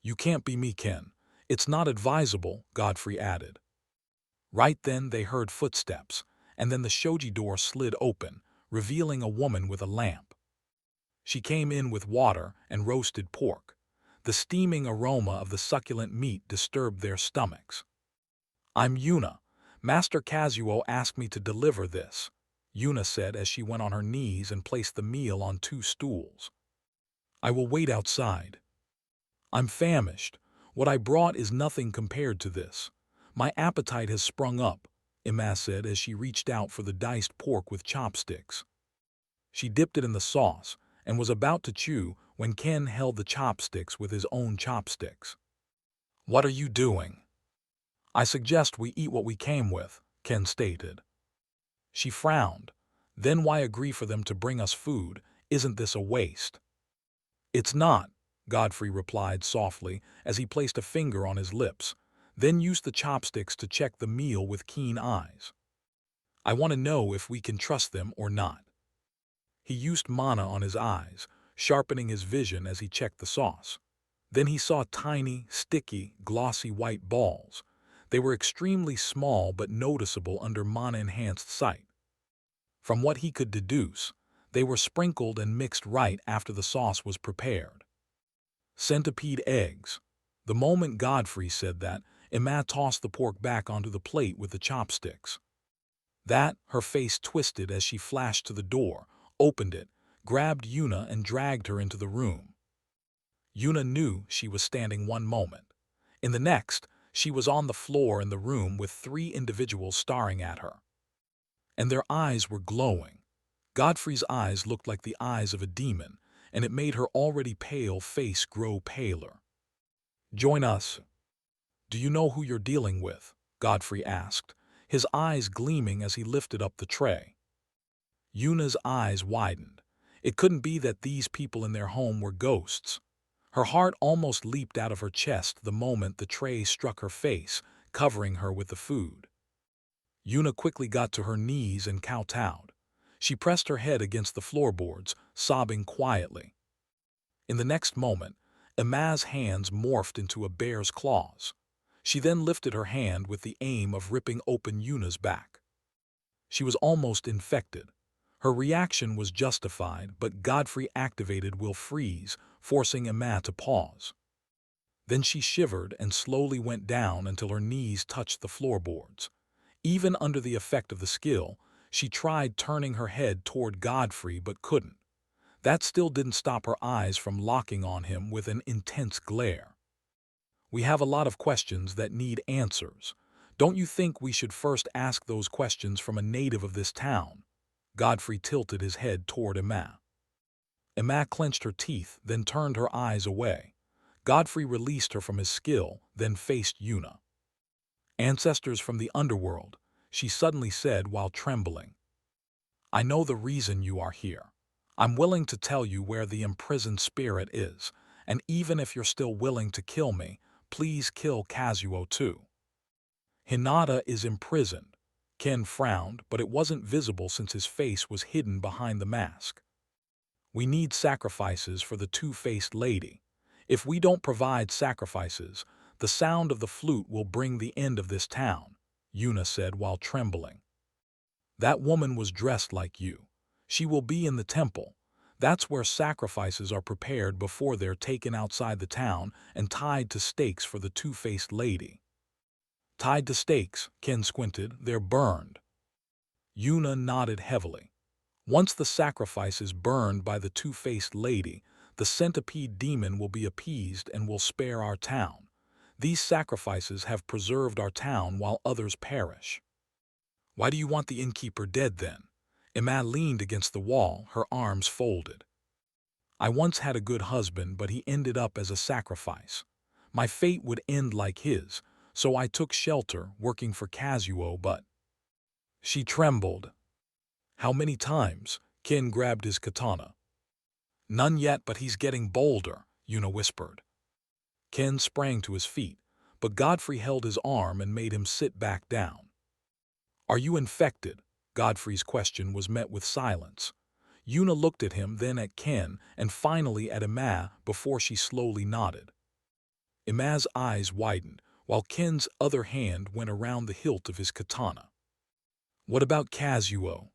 You can't be me, Ken. It's not advisable, Godfrey added. Right then they heard footsteps, and then the shoji door slid open, revealing a woman with a lamp. She came in with water and roasted pork. The steaming aroma of the succulent meat disturbed their stomachs. I'm Yuna. Master Kazuo asked me to deliver this, Yuna said as she went on her knees and placed the meal on 2 stools. I will wait outside. I'm famished. What I brought is nothing compared to this. My appetite has sprung up, Ima said as she reached out for the diced pork with chopsticks. She dipped it in the sauce and was about to chew when Ken held the chopsticks with his own chopsticks. What are you doing? I suggest we eat what we came with, Ken stated. She frowned. Then why agree for them to bring us food? Isn't this a waste? It's not, Godfrey replied softly as he placed a finger on his lips, then used the chopsticks to check the meal with keen eyes. I want to know if we can trust them or not. He used mana on his eyes, sharpening his vision as he checked the sauce. Then he saw tiny, sticky, glossy white balls. They were extremely small but noticeable under mana-enhanced sight. From what he could deduce, they were sprinkled and mixed right after the sauce was prepared. Centipede eggs. The moment Godfrey said that, Ima tossed the pork back onto the plate with the chopsticks. That, her face twisted as she flashed to the door, opened it, grabbed Yuna and dragged her into the room. Yuna knew she was standing one moment. In the next, she was on the floor in the room with three individuals staring at her. And their eyes were glowing. Godfrey's eyes looked like the eyes of a demon, and it made her already pale face grow paler. "Join us." "Do you know who you're dealing with?" Godfrey asked, his eyes gleaming as he lifted up the tray. Yuna's eyes widened. It couldn't be that these people in their home were ghosts. Her heart almost leaped out of her chest the moment the tray struck her face, covering her with the food. Yuna quickly got to her knees and kowtowed. She pressed her head against the floorboards, sobbing quietly. In the next moment, Emma's hands morphed into a bear's claws. She then lifted her hand with the aim of ripping open Yuna's back. She was almost infected. Her reaction was justified, but Godfrey activated Will Freeze, forcing Emma to pause. Then she shivered and slowly went down until her knees touched the floorboards. Even under the effect of the skill, she tried turning her head toward Godfrey but couldn't. That still didn't stop her eyes from locking on him with an intense glare. "We have a lot of questions that need answers. Don't you think we should first ask those questions from a native of this town?" Godfrey tilted his head toward Emma. Emma clenched her teeth, then turned her eyes away. Godfrey released her from his skill, then faced Yuna. "Ancestors from the underworld," she suddenly said while trembling. "I know the reason you are here. I'm willing to tell you where the imprisoned spirit is, and even if you're still willing to kill me, please kill Kazuo too." "Hinata is imprisoned." Ken frowned, but it wasn't visible since his face was hidden behind the mask. "We need sacrifices for the two-faced lady. If we don't provide sacrifices, the sound of the flute will bring the end of this town," Yuna said while trembling. "That woman was dressed like you. She will be in the temple. That's where sacrifices are prepared before they're taken outside the town and tied to stakes for the two-faced lady." "Tied to stakes," Ken squinted, "they're burned." Yuna nodded heavily. "Once the sacrifice is burned by the two-faced lady, the centipede demon will be appeased and will spare our town. These sacrifices have preserved our town while others perish." "Why do you want the innkeeper dead then?" Emma leaned against the wall, her arms folded. "I once had a good husband, but he ended up as a sacrifice. My fate would end like his, so I took shelter, working for Kazuo, but—" She trembled. "How many times?" Ken grabbed his katana. "None yet, but he's getting bolder," Yuna whispered. Ken sprang to his feet, but Godfrey held his arm and made him sit back down. "Are you infected?" Godfrey's question was met with silence. Yuna looked at him, then at Ken, and finally at Emma before she slowly nodded. Emma's eyes widened, while Ken's other hand went around the hilt of his katana. "What about Kazuo?"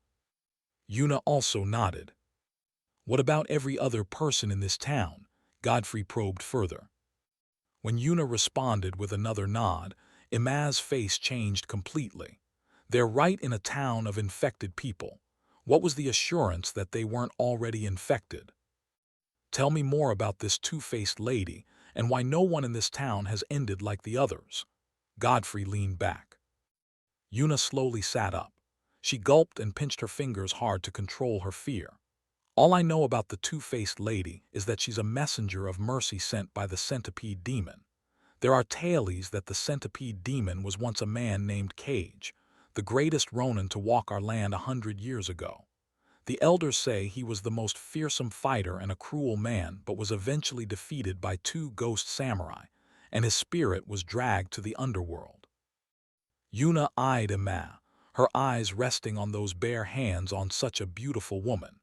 Yuna also nodded. "What about every other person in this town?" Godfrey probed further. When Yuna responded with another nod, Emma's face changed completely. "They're right in a town of infected people. What was the assurance that they weren't already infected? Tell me more about this two-faced lady and why no one in this town has ended like the others." Godfrey leaned back. Yuna slowly sat up. She gulped and pinched her fingers hard to control her fear. "All I know about the two-faced lady is that she's a messenger of mercy sent by the centipede demon. There are tales that the centipede demon was once a man named Cage, the greatest Ronin to walk our land 100 years ago. The elders say he was the most fearsome fighter and a cruel man, but was eventually defeated by two ghost samurai, and his spirit was dragged to the underworld." Yuna eyed Emma, her eyes resting on those bare hands on such a beautiful woman.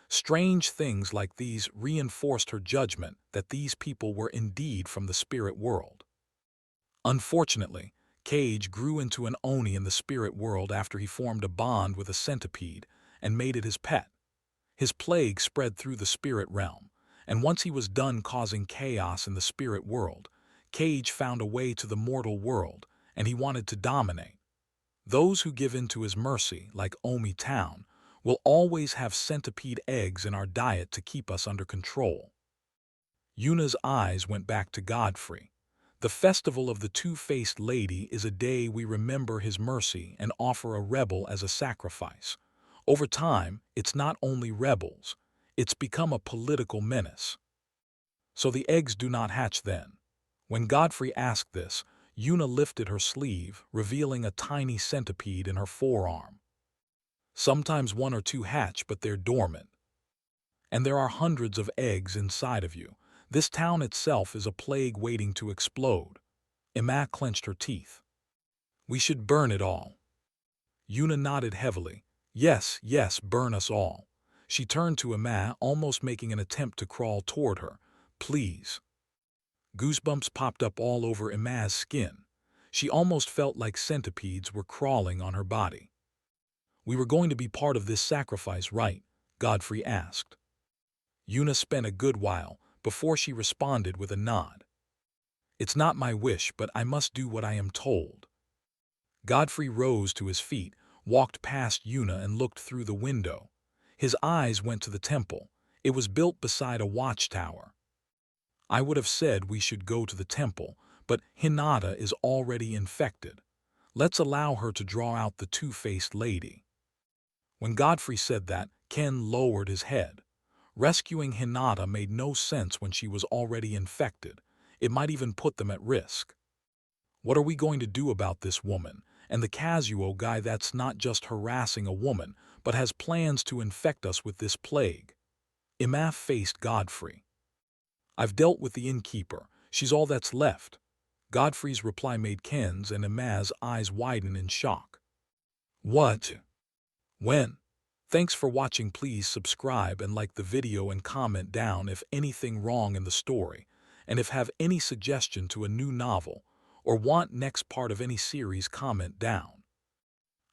Strange things like these reinforced her judgment that these people were indeed from the spirit world. Unfortunately, Cage grew into an oni in the spirit world after he formed a bond with a centipede and made it his pet. His plague spread through the spirit realm, and once he was done causing chaos in the spirit world, Cage found a way to the mortal world, and he wanted to dominate. Those who give in to his mercy, like Omi Town, will always have centipede eggs in our diet to keep us under control. Yuna's eyes went back to Godfrey. The festival of the two-faced lady is a day we remember his mercy and offer a rebel as a sacrifice. Over time, it's not only rebels, it's become a political menace. So the eggs do not hatch then. When Godfrey asked this, Yuna lifted her sleeve, revealing a tiny centipede in her forearm. Sometimes one or two hatch, but they're dormant. And there are hundreds of eggs inside of you. This town itself is a plague waiting to explode. Emma clenched her teeth. We should burn it all. Yuna nodded heavily. Yes, yes, burn us all. She turned to Emma, almost making an attempt to crawl toward her. Please. Goosebumps popped up all over Emma's skin. She almost felt like centipedes were crawling on her body. We were going to be part of this sacrifice, right? Godfrey asked. Yuna spent a good while before she responded with a nod. It's not my wish, but I must do what I am told. Godfrey rose to his feet, walked past Yuna and looked through the window. His eyes went to the temple. It was built beside a watchtower. I would have said we should go to the temple, but Hinata is already infected. Let's allow her to draw out the two-faced lady. When Godfrey said that, Ken lowered his head. Rescuing Hinata made no sense when she was already infected. It might even put them at risk. What are we going to do about this woman and the Kazuo guy that's not just harassing a woman, but has plans to infect us with this plague? Emma faced Godfrey. I've dealt with the innkeeper. She's all that's left. Godfrey's reply made Ken's and Emma's eyes widen in shock. What? When? Thanks for watching. Please subscribe and like the video and comment down if anything wrong in the story, and if have any suggestion to a new novel or want next part of any series, comment down.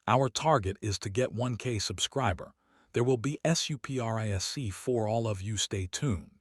Our target is to get 1K subscriber. There will be SUPRISC for all of you. Stay tuned.